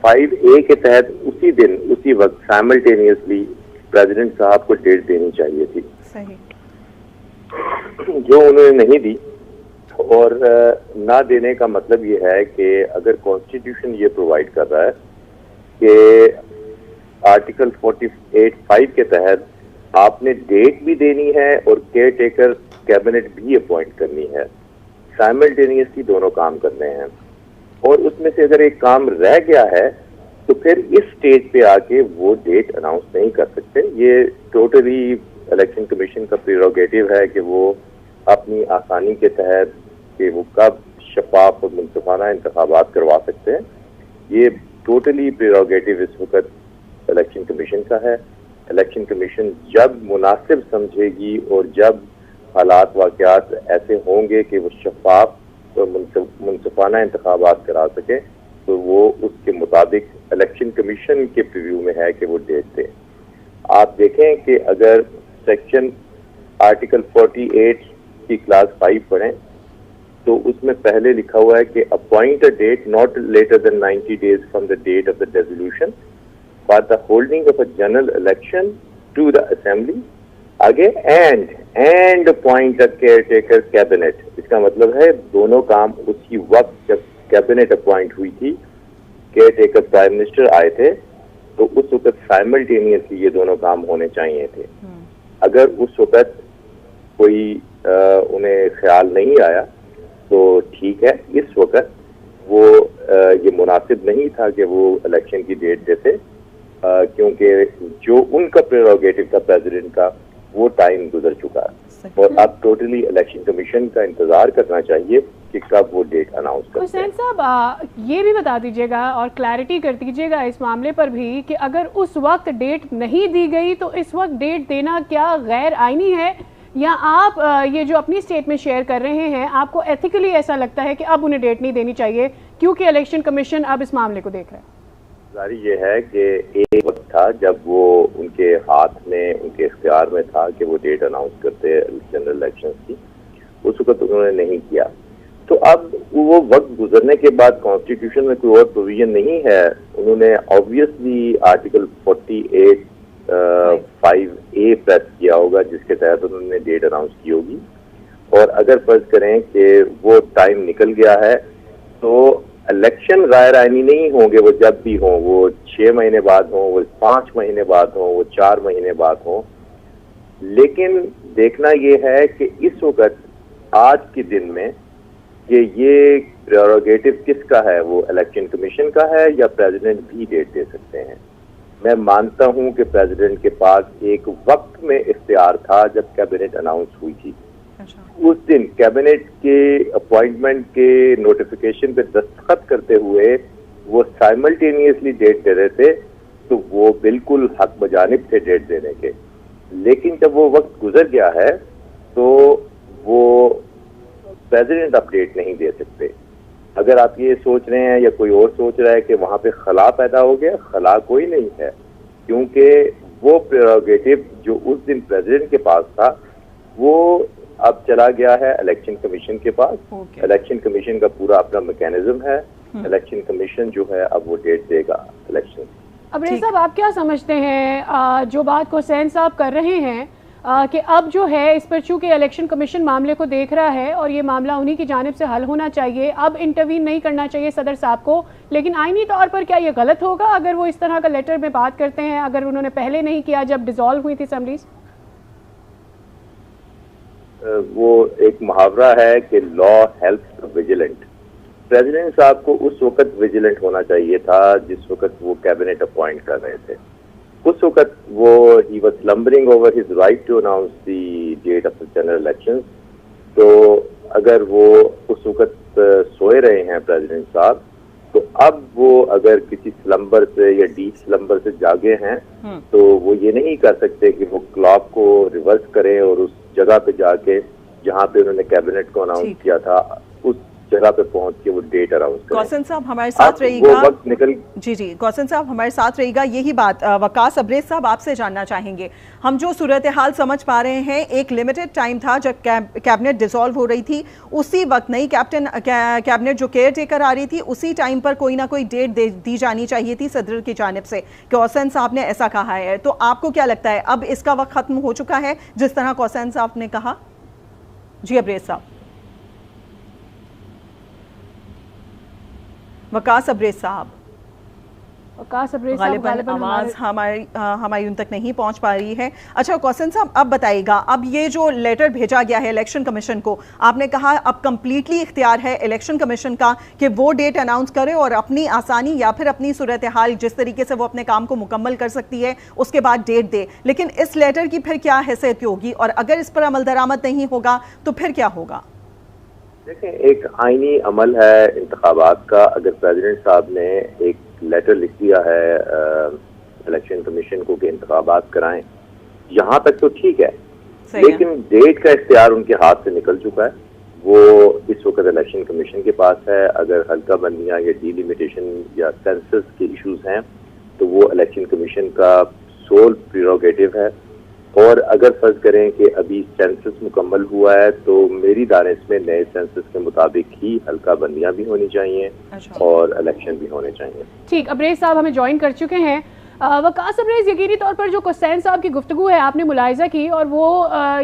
Speaker 8: 5A के तहत उसी दिन उसी वक्त साइमल्टेनियसली प्रेसिडेंट साहब को डेट देनी चाहिए थी।
Speaker 2: सही।
Speaker 8: जो उन्होंने नहीं दी, और ना देने का मतलब ये है कि अगर कॉन्स्टिट्यूशन ये प्रोवाइड कर रहा है कि आर्टिकल 48(5) के तहत आपने डेट भी देनी है और केयर टेकर कैबिनेट भी अपॉइंट करनी है, साइमल्टेनियसली दोनों काम करने हैं, और उसमें से अगर एक काम रह गया है तो फिर इस स्टेज पे आके वो डेट अनाउंस नहीं कर सकते। ये टोटली इलेक्शन कमीशन का प्रेरोगेटिव है कि वो अपनी आसानी के तहत कि वो कब शफाफ और मुनसिफाना इंतखाबात करवा सकते हैं, ये टोटली प्रेरोगेटिव इस वक्त इलेक्शन कमीशन का है। इलेक्शन कमीशन जब मुनासिब समझेगी और जब हालात वाक़यात ऐसे होंगे कि वो शफाफ और मुनसिफाना इंतखाबात करा सके, तो वो उसके मुताबिक इलेक्शन कमीशन के प्रीव्यू में है कि वो डेट दे। आप देखें कि अगर सेक्शन आर्टिकल 48 की क्लास 5 पढ़ें तो उसमें पहले लिखा हुआ है कि appoint a date not later than 90 days from the date of the dissolution for the holding of a general election to the assembly, आगे and appoint a caretaker cabinet. इसका मतलब है दोनों काम उसी वक्त जब कैबिनेट अपॉइंट हुई थी, केयर टेकर प्राइम मिनिस्टर आए थे, तो उस वक्त साइमल्टेनियसली ये दोनों काम होने चाहिए थे। अगर उस वक्त कोई उन्हें ख्याल नहीं आया तो ठीक है, इस वक्त वो ये मुनासिब नहीं था कि वो इलेक्शन की डेट देते, क्योंकि जो उनका प्रेरोगेटिव था प्रेसिडेंट का वो टाइम गुजर चुका है, और अब टोटली इलेक्शन कमीशन का इंतजार करना चाहिए कि कब वो डेट अनाउंस करते हैं।
Speaker 1: हुसैन साहब, ये भी बता दीजिएगा और क्लैरिटी कर दीजिएगा इस मामले पर भी कि अगर उस वक्त डेट नहीं दी गई तो इस वक्त डेट देना क्या गैर आईनी है, या आप ये जो अपनी स्टेटमेंट शेयर कर रहे हैं आपको एथिकली ऐसा लगता है कि अब उन्हें डेट नहीं देनी चाहिए क्योंकि इलेक्शन कमीशन अब इस मामले को देख रहा है?
Speaker 8: जारी ये है कि एक वक्त था जब वो उनके हाथ में, उनके इख्तियार में था कि वो डेट अनाउंस करते जनरल इलेक्शंस की, उस वक्त उन्होंने नहीं किया। तो अब वो वक्त गुजरने के बाद कॉन्स्टिट्यूशन में कोई और प्रोविजन नहीं है, उन्होंने ऑब्वियसली आर्टिकल 48 5A प्रेस किया होगा जिसके तहत उन्होंने डेट अनाउंस की होगी। और अगर फर्ज करें कि वो टाइम निकल गया है तो इलेक्शन गैर आईनी नहीं होंगे, वो जब भी हों, वो 6 महीने बाद हों, वो 5 महीने बाद हों, वो 4 महीने बाद हों। लेकिन देखना ये है कि इस वक्त आज के दिन में कि ये प्रेरोगेटिव किसका है, वो इलेक्शन कमीशन का है या प्रेसिडेंट भी डेट दे सकते हैं। मैं मानता हूं कि प्रेसिडेंट के पास एक वक्त में इख्तियार था जब कैबिनेट अनाउंस हुई थी। उस दिन कैबिनेट के अपॉइंटमेंट के नोटिफिकेशन पे दस्तखत करते हुए वो साइमल्टेनियसली डेट दे रहे थे, तो वो बिल्कुल हक बजानिब थे डेट देने के। लेकिन जब वो वक्त गुजर गया है तो वो प्रेसिडेंट अपडेट नहीं दे सकते। अगर आप ये सोच रहे हैं या कोई और सोच रहा है कि वहां पे खला पैदा हो गया, खला कोई नहीं है, क्योंकि वो प्रेरोगेटिव जो उस दिन प्रेसिडेंट के पास था वो अब चला गया है इलेक्शन कमीशन के पास। इलेक्शन कमीशन का पूरा अपना मैकेनिज्म है, इलेक्शन कमीशन जो है अब वो डेट देगा इलेक्शन।
Speaker 1: अब्रेज साहब, आप क्या समझते हैं जो बात को हुसैन साहब कर रहे हैं कि अब जो है इस पर चूंकि इलेक्शन कमीशन मामले को देख रहा है और ये मामला उन्हीं की जानिब से हल होना चाहिए, अब इंटरवीन नहीं करना चाहिए सदर साहब को, लेकिन आईनी तौर पर क्या ये गलत होगा अगर वो इस तरह का लेटर में बात करते हैं, अगर उन्होंने पहले नहीं किया जब डिसॉल्व हुई थी असम्बलीज?
Speaker 8: वो एक मुहावरा है कि लॉ हेल्प्स विजिलेंट। प्रेसिडेंट साहब को उस वक्त विजिलेंट होना चाहिए था जिस वक्त वो कैबिनेट अपॉइंट कर रहे थे। उस वक्त वो ही was slumbering over his right to announce the date of the general elections. तो अगर वो उस वक्त सोए रहे हैं प्रेसिडेंट साहब, तो अब वो अगर किसी स्लम्बर से या डीप स्लम्बर से जागे हैं तो वो ये नहीं कर सकते कि वो क्लॉक को रिवर्स करें और उस जगह पे जाके जहाँ पे उन्होंने कैबिनेट को अनाउंस किया था उस जगह पे पहुंच के वो डेट अनाउंस करें।
Speaker 2: गौसन साहब हमारे साथ रहिएगा।
Speaker 8: वक्त निकल
Speaker 2: जी गौसन साहब हमारे साथ रहिएगा। यही बात वकास अब्रेज साहब आपसे जानना चाहेंगे। हम जो सूरत हाल समझ पा रहे हैं, एक लिमिटेड टाइम था जब कैबिनेट डिसॉल्व हो रही थी, उसी वक्त नई कैबिनेट जो केयर टेकर आ रही थी उसी टाइम पर कोई ना कोई डेट दी जानी चाहिए थी सदर की जानिब से। गौसन साहब ने ऐसा कहा है, तो आपको क्या लगता है अब इसका वक्त खत्म हो चुका है जिस तरह गौसन साहब ने कहा? जी अब्रेज साहब। वकास अब्रेज साहब, गालिबन आवाज हमारी उन तक नहीं पहुंच पा रही है। अच्छा गौसन साहब, अब बताइएगा, अब ये जो लेटर भेजा गया है इलेक्शन कमीशन को, आपने कहा अब कंप्लीटली इख्तियार है इलेक्शन कमीशन का कि वो डेट अनाउंस करे और अपनी आसानी या फिर अपनी सूरत हाल जिस तरीके से वो अपने काम को मुकम्मल कर सकती है उसके बाद डेट दे, लेकिन इस लेटर की फिर क्या हैसियत होगी और अगर इस पर अमल दरामद नहीं होगा तो फिर क्या होगा?
Speaker 8: देखें, एक आईनी अमल है इंतखाबात का। अगर प्रेसिडेंट साहब ने एक लेटर लिख दिया है इलेक्शन कमीशन को कि इंतखाबात कराएं, यहाँ तक तो ठीक है, लेकिन डेट का इख्तियार उनके हाथ से निकल चुका है। वो इस वक्त इलेक्शन कमीशन के पास है। अगर हल्का बंदियाँ या डिलिमिटेशन या सेंसस के इश्यूज हैं तो वो इलेक्शन कमीशन का सोल प्रेरोगेटिव है। और अगर फर्ज करें कि अभी सेंसस मुकम्मल हुआ है तो मेरी दानिश में नए सेंसस के मुताबिक ही हल्का बंदियां भी होनी चाहिए और इलेक्शन भी होने चाहिए।
Speaker 1: ठीक, अब्रेज साहब हमें ज्वाइन कर चुके हैं। वकास अब्रेज, यकीनी तौर पर जो हुसैन साहब की गुफ्तगू है आपने मुलाहिजा की और वो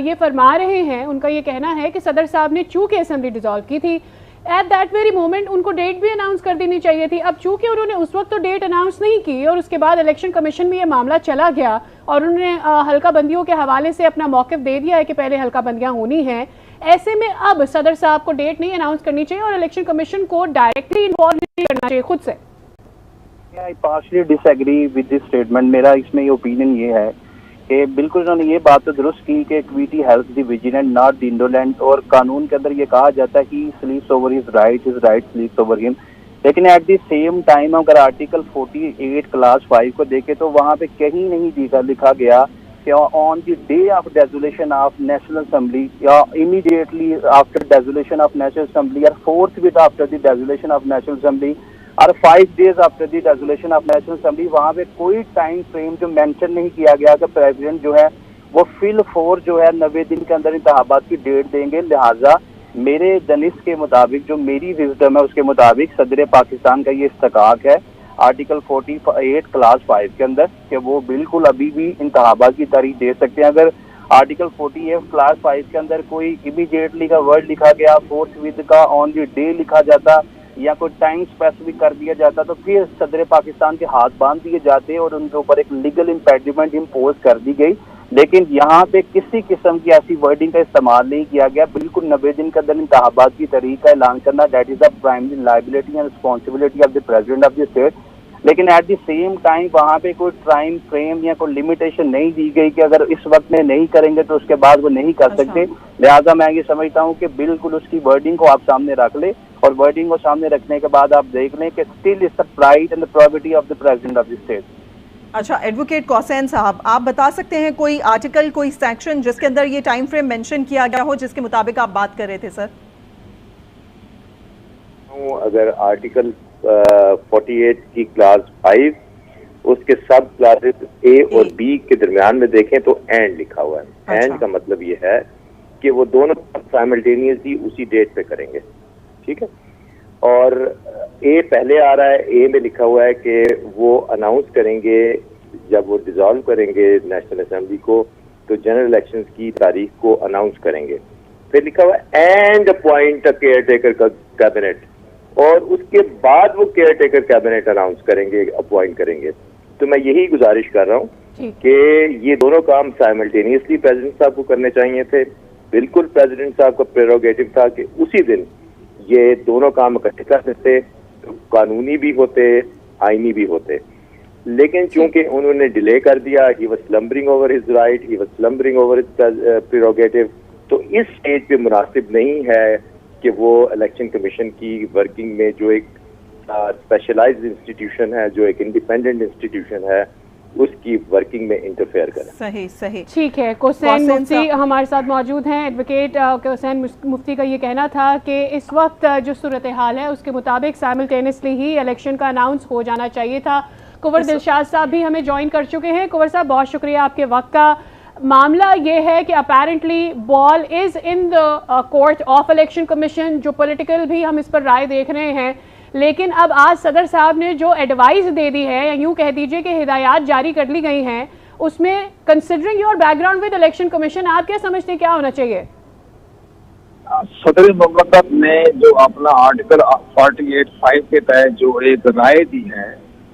Speaker 1: ये फरमा रहे हैं, उनका ये कहना है कि सदर साहब ने चूंकि असेंबली डिसॉल्व की थी एट दैट वेरी मोमेंट उनको डेट भी अनाउंस कर देनी चाहिए थी। अब चूंकि उन्होंने उस वक्त तो डेट अनाउंस नहीं की और उसके बाद इलेक्शन कमीशन में ये मामला चला गया और उन्होंने हल्का बंदियों के हवाले से अपना मौक़िफ़ दे दिया है कि पहले हल्का बंदियां होनी हैं, ऐसे में अब सदर साहब को डेट नहीं अनाउंस करनी चाहिए और इलेक्शन कमीशन को डायरेक्टली इन्वॉल्व नहीं करना चाहिए खुद से।
Speaker 7: I partially disagree with this statement. मेरा इसमें ये ओपिनियन ये है कि बिल्कुल उन्होंने ये बात तो दुरुस्त की कि equity helps the vigilant not the indolent, और कानून के अंदर ये कहा जाता है कि स्लीप्स over his right स्लीप्स over him. लेकिन एट द सेम टाइम अगर आर्टिकल 48 क्लास 5 को देखें तो वहाँ पे कहीं नहीं लिखा गया कि on the day of dissolution of national assembly या immediately after dissolution of national assembly या forthwith after the dissolution of national assembly और 5 days after the resolution of national assembly, वहाँ पे कोई टाइम फ्रेम जो mention नहीं किया गया कि प्रेसिडेंट जो है वो फिल 4 जो है 90 दिन के अंदर इंतखाबात की डेट देंगे। लिहाजा मेरे दनिश के मुताबिक, जो मेरी विजडम है उसके मुताबिक, सदर पाकिस्तान का ये इस्तकाक है आर्टिकल 48 क्लास 5 के अंदर कि वो बिल्कुल अभी भी इंतखाबात की तारीख दे सकते हैं। अगर आर्टिकल 48 क्लास 5 के अंदर कोई इमीडिएटली का वर्ड लिखा गया, फोर्स विद का ऑन द डे लिखा जाता या कोई टाइम स्पेसिफिक कर दिया जाता, तो फिर सदर पाकिस्तान के हाथ बांध दिए जाते और उनके ऊपर एक लीगल इम्पेडिमेंट इम्पोज कर दी गई। लेकिन यहाँ पे किसी किस्म की ऐसी वर्डिंग का इस्तेमाल नहीं किया गया। बिल्कुल 90 दिन के अंदर इंतखाबात की तारीख का ऐलान करना, that is the primary liability and responsibility of the president of the state. लेकिन एट द सेम टाइम वहाँ पे कोई टाइम फ्रेम या कोई लिमिटेशन नहीं दी गई कि अगर इस वक्त में नहीं करेंगे तो उसके बाद वो नहीं कर सकते। लिहाजा मैं ये समझता हूँ कि बिल्कुल उसकी वर्डिंग को आप सामने रख ले और वर्डिंग को सामने रखने के बाद आप देख लें कि still is the right and the probability of the president of the state.
Speaker 2: अच्छा, एडवोकेट कौसैन साहब, आप बता सकते हैं कोई आर्टिकल, कोई सेक्शन जिसके अंदर ये टाइम फ्रेम मेंशन किया गया हो, जिसके मुताबिक आप बात कर रहे थे सर?
Speaker 8: अगर आर्टिकल 48 की क्लास 5 उसके सब क्लासेस ए और बी के दरमियान में देखें तो एंड लिखा हुआ है।
Speaker 2: अच्छा।
Speaker 8: एंड का मतलब ये है कि वो दोनों साइमल्टेनियसली उसी डेट पे करेंगे, ठीक है। और ए पहले आ रहा है, ए में लिखा हुआ है कि वो अनाउंस करेंगे जब वो डिसॉल्व करेंगे नेशनल असेंबली को, तो जनरल इलेक्शंस की तारीख को अनाउंस करेंगे। फिर लिखा हुआ है and appoint a caretaker cabinet, और उसके बाद वो केयर टेकर कैबिनेट अनाउंस करेंगे, अपॉइंट करेंगे। तो मैं यही गुजारिश कर रहा हूँ कि ये दोनों काम साइमल्टेनियसली प्रेसिडेंट साहब को करने चाहिए थे। बिल्कुल प्रेसिडेंट साहब का प्रेरोगेटिव था कि उसी दिन ये दोनों काम इकट्ठे कर सकते, तो कानूनी भी होते, आईनी भी होते। लेकिन चूंकि उन्होंने डिले कर दिया, ही was slumbering over his right, he was slumbering over his prerogative, तो इस स्टेज पे मुनासिब नहीं है कि वो इलेक्शन कमीशन की वर्किंग में, जो एक स्पेशलाइज्ड इंस्टीट्यूशन है, जो एक इंडिपेंडेंट इंस्टीट्यूशन है, उसकी वर्किंग में इंटरफेयर करें।
Speaker 2: सही सही,
Speaker 1: ठीक है। कौसैन मुफ्ती हमारे साथ मौजूद हैं। एडवोकेट कौसैन मुफ्ती का ये कहना था कि इस वक्त जो सूरत हाल है उसके मुताबिक साइमल्टेनियसली ही इलेक्शन का अनाउंस हो जाना चाहिए था। कुंवर दिलशाद साहब भी हमें ज्वाइन कर चुके हैं। कुंवर साहब, बहुत शुक्रिया आपके वक्त का। मामला ये है कि apparently ball is in the court of election commission. जो पॉलिटिकल भी हम इस पर राय देख रहे हैं, लेकिन अब आज सदर साहब ने जो एडवाइस दे दी है, या यूँ कह दीजिए कि हिदायत जारी कर ली गई हैं, उसमें considering your background with election commission, आप क्या समझते हैं क्या होना चाहिए?
Speaker 9: सदर मुमलकत ने जो अपना आर्टिकल 48(5) के तहत जो एक राय दी है,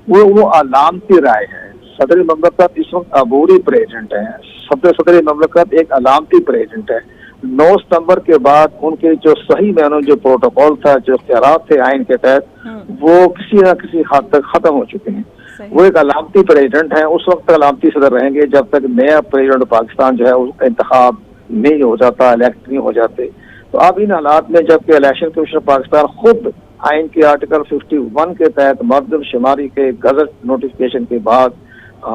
Speaker 9: वो अलामती राय है। सदर मुमलकत इस वक्त अबूरी प्रेसिडेंट है। सदर मुमलकत एक अलामती प्रेसिडेंट है। 9 सितंबर के बाद उनके जो सही मायनों जो प्रोटोकॉल था, जो इख्तियारात थे आइन के तहत, वो किसी न किसी हद तक खत्म हो चुके हैं। वो एक अलामती प्रेसिडेंट है, उस वक्त तक अलामती सदर रहेंगे जब तक नया प्रेसिडेंट पाकिस्तान जो है उसका इंतखाब नहीं हो जाता, इलेक्ट नहीं हो जाते। तो अब इन हालात में जबकि इलेक्शन कमीशन पाकिस्तान खुद आइन के आर्टिकल 51 के तहत मर्दमशुमारी के गजट नोटिफिकेशन के बाद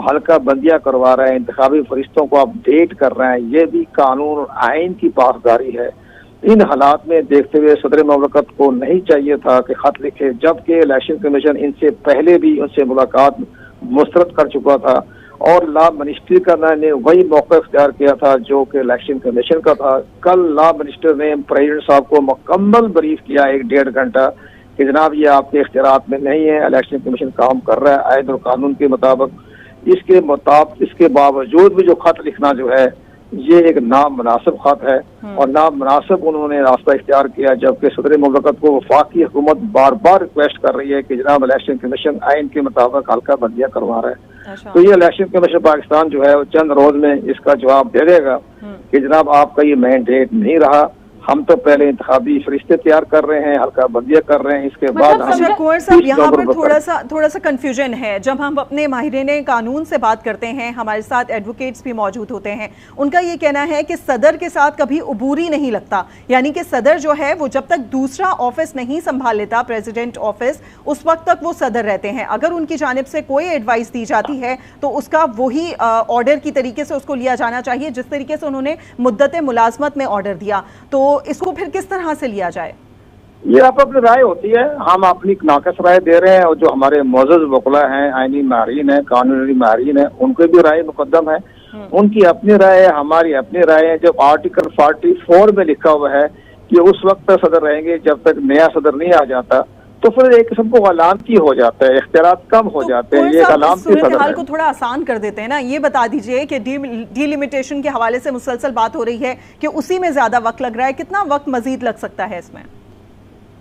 Speaker 9: हल्का बंदियां करवा रहे हैं, इंतखाबी फरिश्तों को अपडेट कर रहे हैं, ये भी कानून और आइन की पासदारी है। इन हालात में देखते हुए सदर मुमलकत को नहीं चाहिए था कि खत लिखे, जबकि इलेक्शन कमीशन इनसे पहले भी उनसे मुलाकात मुस्तरद कर चुका था और लॉ मिनिस्ट्री का ने वही मौका इख्तियार किया था जो कि इलेक्शन कमीशन का था। कल लॉ मिनिस्टर ने प्रेसिडेंट साहब को मुकम्मल ब्रीफ किया 1-1.5 घंटा कि जनाब ये आपके इख्तियारात में नहीं है, इलेक्शन कमीशन काम कर रहा है आयन और कानून के मुताबिक। इसके बावजूद भी जो खत लिखना जो है ये एक नामुनासिब खत है और नामुनासिब उन्होंने रास्ता इख्तियार किया, जबकि सदर मुमलकत को वफाकी हुकूमत बार बार रिक्वेस्ट कर रही है कि जनाब इलेक्शन कमीशन आइन के मुताबिक हल्का बंदियां करवा रहा है। तो ये इलेक्शन कमीशन पाकिस्तान जो है वो चंद रोज में इसका जवाब दे देगा कि जनाब आपका ये मैंडेट नहीं रहा, हम तो पहले इंतखाबी फरिश्ते तैयार कर रहे हैं, हल्का बंदियां कर रहे हैं, इसके बाद
Speaker 2: अच्छा कुंवर साहब, यहाँ पर थोड़ा सा कंफ्यूजन है। जब हम अपने माहिरीन कानून से बात करते हैं, हमारे साथ एडवोकेट्स भी मौजूद होते हैं, उनका ये कहना है कि सदर के साथ कभी उबूरी नहीं लगता, यानी कि सदर जो है वो जब तक दूसरा ऑफिस नहीं संभाल लेता, प्रेसिडेंट ऑफिस, उस वक्त तक वो सदर रहते हैं। अगर उनकी जानिब से कोई एडवाइस दी जाती है तो उसका वही ऑर्डर की तरीके से उसको लिया जाना चाहिए जिस तरीके से उन्होंने मुद्दत मुलाजमत में ऑर्डर दिया। तो इसको फिर किस तरह से लिया जाए?
Speaker 9: ये आप अपनी राय होती है, हम अपनी नाकस राय दे रहे हैं और जो हमारे मोअज़्ज़ज़ वकला हैं, आईनी माहिरीन है, कानूनी माहिरीन है, उनके भी राय मुकद्दम है, उनकी अपनी राय है, हमारी अपनी राय है। जब आर्टिकल 44 में लिखा हुआ है कि उस वक्त तक सदर रहेंगे जब तक नया सदर नहीं आ जाता, तो फिर एक किस्म को अलामती हो जाता है, इख्तियारात कम हो जाते हैं। ये अलामती सदर है।
Speaker 2: को थोड़ा आसान कर देते हैं ना, ये बता दीजिए कि डीलिमिटेशन के हवाले से मुसलसल बात हो रही है कि उसी में ज्यादा वक्त लग रहा है, कितना वक्त मजीद लग सकता है इसमें?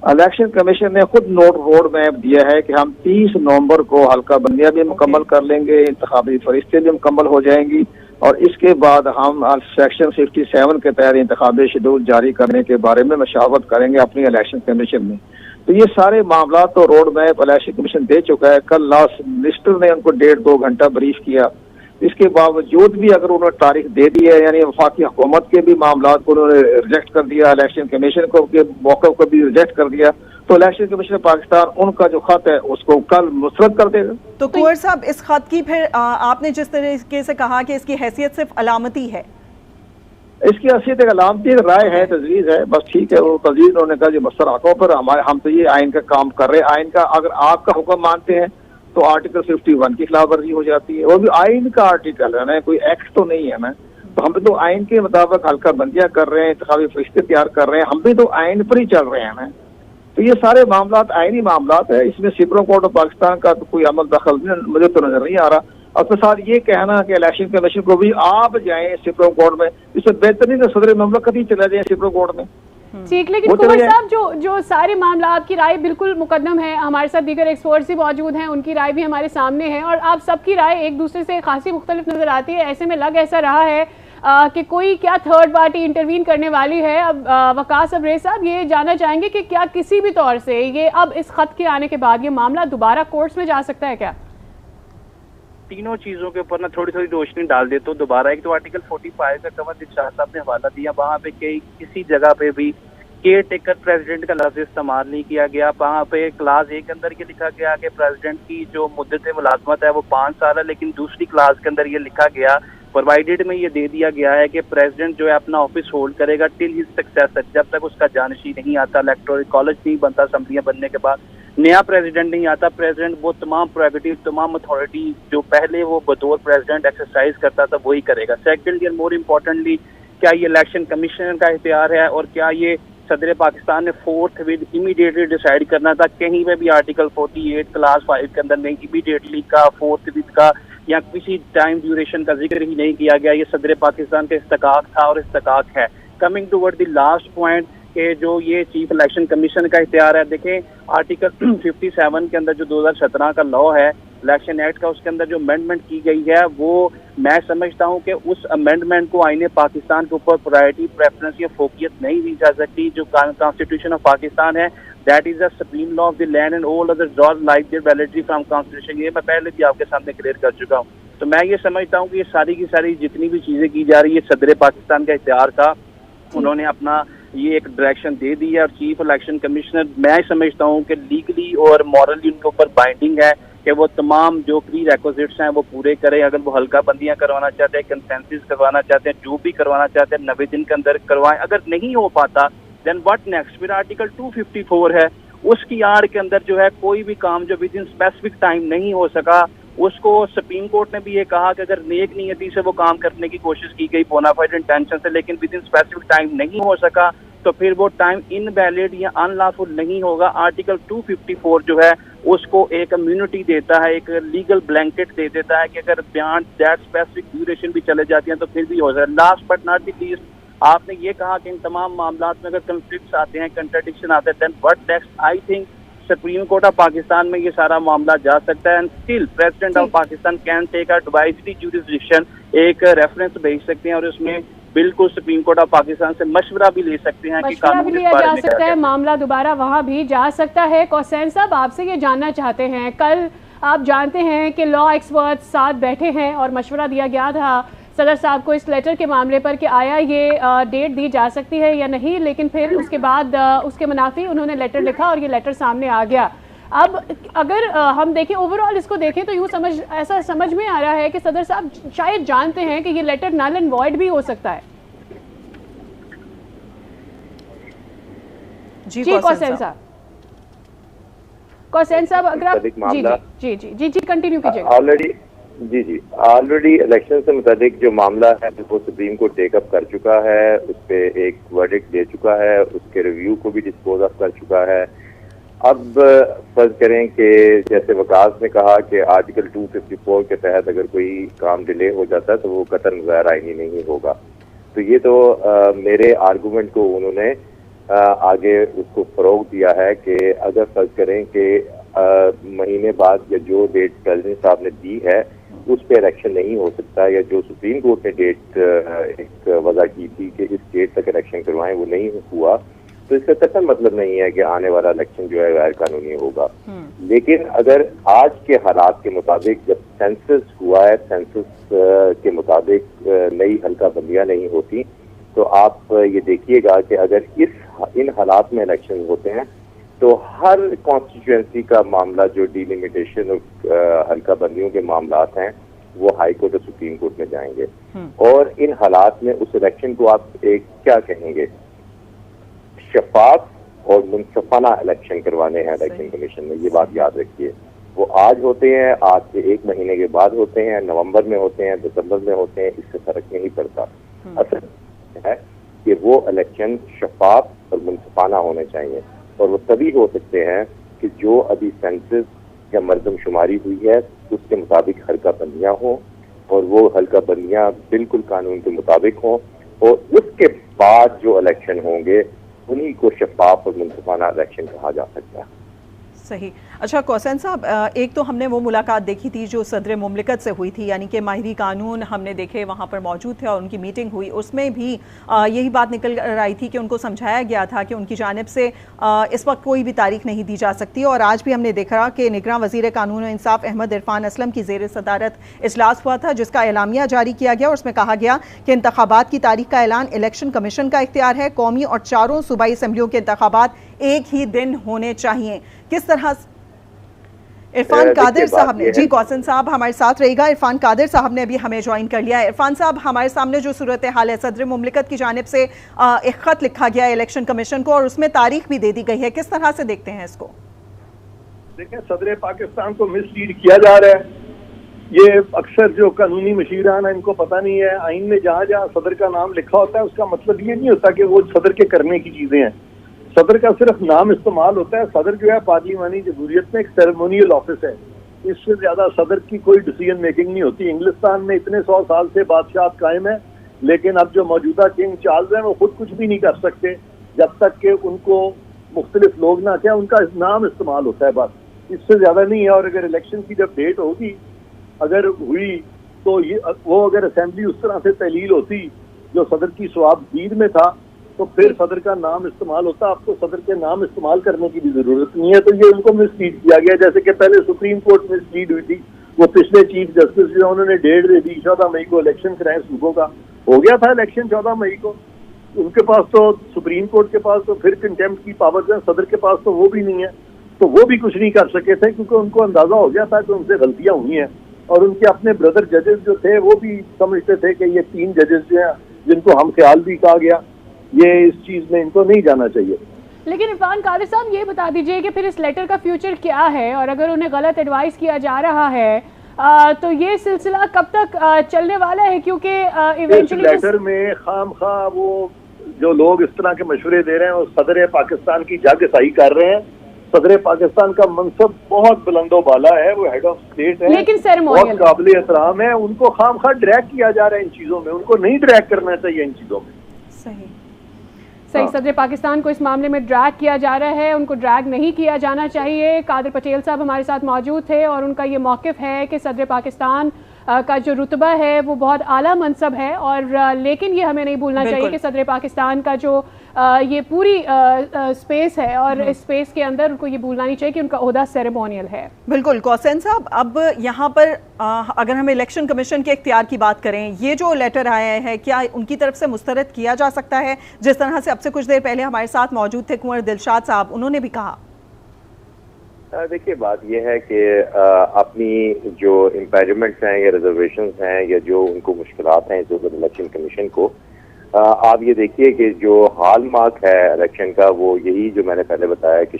Speaker 9: इलेक्शन कमीशन ने खुद रोड मैप दिया है कि हम 30 नवंबर को हल्का बंदियां भी मुकम्मल कर लेंगे, इंतखाबी फरिश्ते भी मुकम्मल हो जाएंगी और इसके बाद हम सेक्शन 57 के तहत इंतखाबी शेड्यूल जारी करने के बारे में मशावरत करेंगे अपनी इलेक्शन कमीशन में। तो ये सारे मामला तो रोड मैप इलेक्शन कमीशन दे चुका है। कल लॉ मिनिस्टर ने उनको 1.5-2 घंटा ब्रीफ किया। इसके बावजूद भी अगर उन्होंने तारीख दे दी है, यानी वफाकी हुकूमत के भी मामला को उन्होंने रिजेक्ट कर दिया, इलेक्शन कमीशन को के मौके को भी रिजेक्ट कर दिया, तो इलेक्शन कमीशन पाकिस्तान उनका जो खत है उसको कल मुस्तरद कर देगा।
Speaker 2: तो कुंवर साहब, इस खत की फिर आपने जिस तरीके से कहा कि इसकी हैसियत सिर्फ अलामती है,
Speaker 9: इसकी हैसियत एक अलामती राय है, तजवीज़ है, बस ठीक है। वो तजवीज़ उन्होंने कहा जो बस्तर आंखों पर हम तो ये आइन का काम कर रहे हैं। आइन का अगर आपका हुक्म मानते हैं तो आर्टिकल 51 की खिलाफ वर्जी हो जाती है। वो भी आइन का आर्टिकल है ना, कोई एक्ट तो नहीं है ना। तो हम तो आइन के मुताबिक हल्का बंदियां कर रहे हैं, इंतखाबी फरिश्ते तैयार कर रहे हैं, हम भी तो आइन पर ही चल रहे हैं ना। तो ये सारे मामला आइनी मामला है, इसमें सुप्रीम कोर्ट ऑफ पाकिस्तान का तो कोई अमल दखल मुझे तो नजर नहीं आ रहा। और उसके साथ ये कहना कि इलेक्शन कमीशन को भी आप जाएं सुप्रीम कोर्ट में, इससे बेहतरीन सदर ममलकत ही चला जाए सुप्रीम कोर्ट में।
Speaker 1: ठीक, लेकिन कुंवर साहब जो सारे मामला, आपकी राय बिल्कुल मुकद्दम है, हमारे साथ दीगर एक्सपर्ट्स भी मौजूद हैं, उनकी राय भी हमारे सामने है और आप सबकी राय एक दूसरे से खासी मुख्तलिफ नजर आती है। ऐसे में लग ऐसा रहा है कि कोई क्या थर्ड पार्टी इंटरवीन करने वाली है। अब वकास अब्रेज साहब ये जानना चाहेंगे कि क्या किसी भी तौर से ये अब इस खत के आने के बाद ये मामला दोबारा कोर्ट्स में जा सकता है क्या?
Speaker 5: तीनों चीजों के ऊपर ना थोड़ी थोड़ी रोशनी डाल देते हो दोबारा। एक तो आर्टिकल 45 का कमर शाह साहब ने हवाला दिया, वहाँ पे किसी जगह पे भी केयर टेकर प्रेसिडेंट का लफ्ज इस्तेमाल नहीं किया गया। वहाँ पे क्लास 1 के अंदर ये लिखा गया कि प्रेसिडेंट की जो मुद्दत मुलाजमत है वो 5 साल है, लेकिन दूसरी क्लास के अंदर ये लिखा गया, प्रोवाइडेड में ये दे दिया गया है कि प्रेसिडेंट जो है अपना ऑफिस होल्ड करेगा टिल हिज सक्सेसर, जब तक उसका जानशी नहीं आता, इलेक्टोरल कॉलेज नहीं बनता, असम्बलियां बनने के बाद नया प्रेसिडेंट नहीं आता, प्रेसिडेंट वो तमाम प्रेरोगेटिव, तमाम अथॉरिटी जो पहले वो बतौर प्रेसिडेंट एक्सरसाइज करता था वही करेगा। सेकेंडली एंड मोर इम्पोर्टेंटली, क्या ये इलेक्शन कमीशन का इख्तियार है और क्या ये सदर पाकिस्तान ने 4th विद इमीडिएटली डिसाइड करना था? कहीं पे भी आर्टिकल 48 क्लास 5 के अंदर नहीं इमीडिएटली का, 4th विद का या किसी टाइम ड्यूरेशन का जिक्र ही नहीं किया गया। ये सदर पाकिस्तान का इस्तकाक था और इस्तकाक है। Coming toward the last point के जो ये चीफ इलेक्शन कमीशन का इख्तियार है, देखें आर्टिकल 57 के अंदर जो 2017 का लॉ है इलेक्शन एक्ट का, उसके अंदर जो अमेंडमेंट की गई है वो मैं समझता हूं कि उस अमेंडमेंट को आईने पाकिस्तान के ऊपर प्रायोरिटी, प्रेफरेंस या फोकियत नहीं दी जा सकती। जो कॉन्स्टिट्यूशन ऑफ पाकिस्तान है that is the supreme law of the land and all other laws like their validity from constitution. ये मैं पहले भी आपके सामने क्लियर कर चुका हूँ। तो मैं ये समझता हूँ कि ये सारी की सारी जितनी भी चीजें की जा रही है सदर पाकिस्तान का इख्तियार था, उन्होंने अपना ये एक डायरेक्शन दे दी है और चीफ इलेक्शन कमिश्नर मैं समझता हूँ कि लीगली और मॉरली उनके ऊपर बाइंडिंग है कि वो तमाम जो प्री रेक्विजिट्स हैं वो पूरे करें। अगर वो हल्का बंदियां करवाना चाहते हैं, कंसेंसस करवाना चाहते हैं, जो भी करवाना चाहते हैं 90 दिन के अंदर करवाएं। अगर नहीं हो पाता देन व्हाट नेक्स्ट? फिर आर्टिकल 254 है, उसकी आड़ के अंदर जो है कोई भी काम जो विद इन स्पेसिफिक टाइम नहीं हो सका, उसको सुप्रीम कोर्ट ने भी ये कहा कि अगर नेक नियति से वो काम करने की कोशिश की गई बोनाफाइड इंटेंशन से, लेकिन विद इन स्पेसिफिक टाइम नहीं हो सका, तो फिर वो टाइम इनवैलिड या अनलॉफुल नहीं होगा। आर्टिकल 254 जो है उसको एक इम्यूनिटी देता है, एक लीगल ब्लैंकेट दे देता है कि अगर बियॉन्ड दैट स्पेसिफिक ड्यूरेशन भी चले जाती हैं तो फिर भी हो जाए। Last but not the least, आपने ये कहा कि इन तमाम मामलों में अगर कंफ्लिक्ट्स आते हैं, कंट्राडिक्शन आते हैं, then what next? I think supreme court of Pakistan में ये सारा मामला जा सकता है and still president of Pakistan can take advisory jurisdiction, एक रेफरेंस भेज सकते हैं और उसमें बिल्कुल सुप्रीम कोर्ट ऑफ पाकिस्तान से मशवरा भी ले सकते हैं कि कानून
Speaker 1: भी लिया जा सकता है, मामला दोबारा वहां भी जा सकता है। कौसैन साहब आपसे ये जानना चाहते हैं, कल आप जानते हैं कि लॉ एक्सपर्ट साथ बैठे हैं और मशवरा दिया गया था सदर साहब को इस लेटर के मामले पर कि आया ये डेट दी जा सकती है या नहीं, लेकिन फिर उसके बाद उसके मुनाफी उन्होंने लेटर लिखा और ये लेटर सामने आ गया। अब अगर हम देखें ओवरऑल इसको देखें तो यूँ ऐसा समझ में आ रहा है कि सदर साहब शायद जानते हैं कि ये लेटर नल एंड वॉइड भी हो सकता है। जी कौसैन साहब, कौसैन साहब अगर आप जी कंटिन्यू कीजिएगा।
Speaker 8: ऑलरेडी इलेक्शन से मुताबिक जो मामला है वो सुप्रीम कोर्ट टेकअप कर चुका है, उस पर एक वर्डिक्ट दे चुका है, उसके रिव्यू को भी डिस्पोज ऑफ कर चुका है। अब फर्ज करें कि जैसे वकास ने कहा कि आर्टिकल 254 के तहत अगर कोई काम डिले हो जाता है तो वो कतन गैर आईनी नहीं होगा। तो ये तो मेरे आर्गूमेंट को उन्होंने आगे उसको फरोग दिया है कि अगर फर्ज करें कि महीने बाद या जो डेट प्रेसिडेंट साहब ने दी है उस पर इलेक्शन नहीं हो सकता, या जो सुप्रीम कोर्ट ने डेट एक वजह की थी कि इस डेट तक इलेक्शन करवाएं वो नहीं हुआ, तो इसका कतई मतलब नहीं है कि आने वाला इलेक्शन जो है गैर कानूनी होगा। लेकिन अगर आज के हालात के मुताबिक जब सेंसस हुआ है, सेंसस के मुताबिक नई हल्का बंदियां नहीं होती, तो आप ये देखिएगा कि अगर इन हालात में इलेक्शन होते हैं तो हर कॉन्स्टिट्यूएंसी का मामला जो डिलिमिटेशन और हल्का बंदियों के मामलात हैं वो हाई कोर्ट और सुप्रीम कोर्ट में जाएंगे। और इन हालात में उस इलेक्शन को आप क्या कहेंगे, शफाफ और मुनसफाना इलेक्शन करवाने हैं इलेक्शन कमीशन में, ये बात याद रखिए। वो आज होते हैं, आज से एक महीने के बाद होते हैं, नवंबर में होते हैं, दिसंबर में होते हैं, इससे फर्क नहीं पड़ता। असल है कि वो इलेक्शन शफाफ और मुनसफाना होने चाहिए, और वो तभी हो सकते हैं कि जो अभी सेंसस या मरदमशुमारी हुई है उसके मुताबिक हल्का बंदियां हों, और वो हल्का बंदियां बिल्कुल कानून के मुताबिक हों, और उसके बाद जो इलेक्शन होंगे उन्हीं को शफाफ और मुनसफाना इलेक्शन कहा जा सकता है।
Speaker 2: सही। अच्छा कौसैन साहब, एक तो हमने वो मुलाकात देखी थी जो सदर मुमलिकत से हुई थी, यानी कि माहिरी कानून हमने देखे वहाँ पर मौजूद थे और उनकी मीटिंग हुई, उसमें भी यही बात निकल कर आई थी कि उनको समझाया गया था कि उनकी जानिब से इस वक्त कोई भी तारीख नहीं दी जा सकती। और आज भी हमने देखा कि निगरान वज़ीर कानून और इंसाफ अहमद इरफान असलम की ज़ेर सदारत इजलास हुआ था जिसका एलामिया जारी किया गया, और उसमें कहा गया कि इंतखाबात की तारीख का ऐलान इलेक्शन कमीशन का इख्तियार है। कौमी और चारों सूबाई असम्बलियों के इंतखाबात एक ही दिन होने चाहिए। किस तरह इरफान कादिर साहब ने, जी कौसैन साहब हमारे साथ रहेगा, इरफान कादिर साहब ने अभी हमें ज्वाइन कर लिया है। इरफान साहब, हमारे सामने जो सूरत हाल है, सदर मुमलिकत की जानिब से एक खत लिखा गया है इलेक्शन कमीशन को और उसमें तारीख भी दे दी गई है, किस तरह से देखते हैं इसको?
Speaker 4: देखें, सदर पाकिस्तान को मिसलीड किया जा रहा है। ये अक्सर जो कानूनी मशीरान है इनको पता नहीं है, आइन में जहाँ जहाँ सदर का नाम लिखा होता है उसका मतलब ये नहीं होता कि वो सदर के करने की चीजें हैं। सदर का सिर्फ नाम इस्तेमाल होता है। सदर जो है पार्लिमानी जमहूरियत में एक सेरेमोनियल ऑफिस है, इससे ज्यादा सदर की कोई डिसीजन मेकिंग नहीं होती। इंग्लिस्तान में इतने 100 साल से बादशाह कायम है, लेकिन अब जो मौजूदा किंग चार्ल्स हैं वो खुद कुछ भी नहीं कर सकते जब तक कि उनको मुख्तलिफ लोग ना क्या उनका नाम इस्तेमाल होता है, बस इससे ज्यादा नहीं है। और अगर इलेक्शन की जब डेट होगी अगर हुई तो ये वो अगर असेंबली उस तरह से तहलील होती जो सदर की सवाबदीद में था तो फिर सदर का नाम इस्तेमाल होता। आपको सदर के नाम इस्तेमाल करने की भी जरूरत नहीं है। तो ये उनको मिसलीड किया गया, जैसे कि पहले सुप्रीम कोर्ट मिसलीड हुई थी। वो पिछले चीफ जस्टिस जो उन्होंने डेट दे दी 14 मई को इलेक्शन कराएं सूबों का, हो गया था इलेक्शन 14 मई को। उनके पास तो सुप्रीम कोर्ट के पास तो फिर कंटेम्प्ट की पावर है, सदर के पास तो वो भी नहीं है, तो वो भी कुछ नहीं कर सके थे क्योंकि उनको अंदाजा हो गया था कि उनसे गलतियां हुई हैं। और उनके अपने ब्रदर जजेस जो थे वो भी समझते थे कि ये 3 जजेस जो हैं जिनको हम ख्याल भी कहा गया, ये इस चीज में इनको नहीं जाना चाहिए।
Speaker 1: लेकिन इरफान कादिर साहब ये बता दीजिए कि फिर इस लेटर का फ्यूचर क्या है, और अगर उन्हें गलत एडवाइस किया जा रहा है तो ये सिलसिला कब तक चलने वाला है? क्योंकि इवेंचुअली
Speaker 4: लेटर में खामखा वो जो लोग इस तरह के मशवरे दे रहे हैं वो सदर पाकिस्तान की जागसाई कर रहे हैं। सदर पाकिस्तान का मनसब बहुत बुलंदो बाला है, वो हेड ऑफ स्टेट है,
Speaker 1: लेकिन
Speaker 4: बहुत काबिल एहतराम है। उनको खामखा ड्रैग किया जा रहा है इन चीजों में, उनको नहीं ड्रैग करना चाहिए इन चीजों में।
Speaker 1: सही, सदर पाकिस्तान को इस मामले में ड्रैग किया जा रहा है, उनको ड्रैग नहीं किया जाना चाहिए। कादिर पटेल साहब हमारे साथ मौजूद थे और उनका ये मौक़िफ़ है कि सदर पाकिस्तान का जो रुतबा है वो बहुत आला मनसब है, और लेकिन ये हमें नहीं भूलना चाहिए कि सदर पाकिस्तान का जो ये पूरी स्पेस है और इस स्पेस के अंदर उनको ये भूलना नहीं चाहिए कि उनका ओहदा सेरेमोनियल है।
Speaker 2: बिल्कुल कौसैन साहब, अब यहाँ पर अगर हम इलेक्शन कमीशन के इख्तियार की बात करें, ये जो लेटर आया है क्या उनकी तरफ से मुस्तरद किया जा सकता है? जिस तरह से अब से कुछ देर पहले हमारे साथ मौजूद थे कुंवर दिलशाद साहब, उन्होंने भी कहा।
Speaker 8: देखिए, बात यह है कि अपनी जो इम्पेरिमेंट्स हैं या रिजर्वेशंस हैं या जो उनको मुश्किलात हैं जो इलेक्शन कमीशन को, आप ये देखिए कि जो हाल मार्क है इलेक्शन का वो यही जो मैंने पहले बताया कि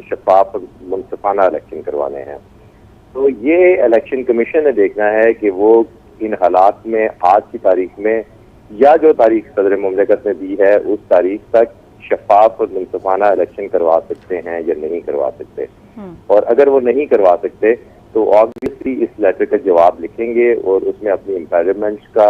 Speaker 8: शफाफ मुनसिफाना इलेक्शन करवाने हैं। तो ये इलेक्शन कमीशन ने देखना है कि वो इन हालात में आज की तारीख में या जो तारीख सदर मुमलिकत ने दी है उस तारीख तक शफाफ और मुनसिफाना इलेक्शन करवा सकते हैं या नहीं करवा सकते। और अगर वो नहीं करवा सकते तो ऑब्वियसली इस लेटर का जवाब लिखेंगे और उसमें अपनी इम्पेयरमेंट्स का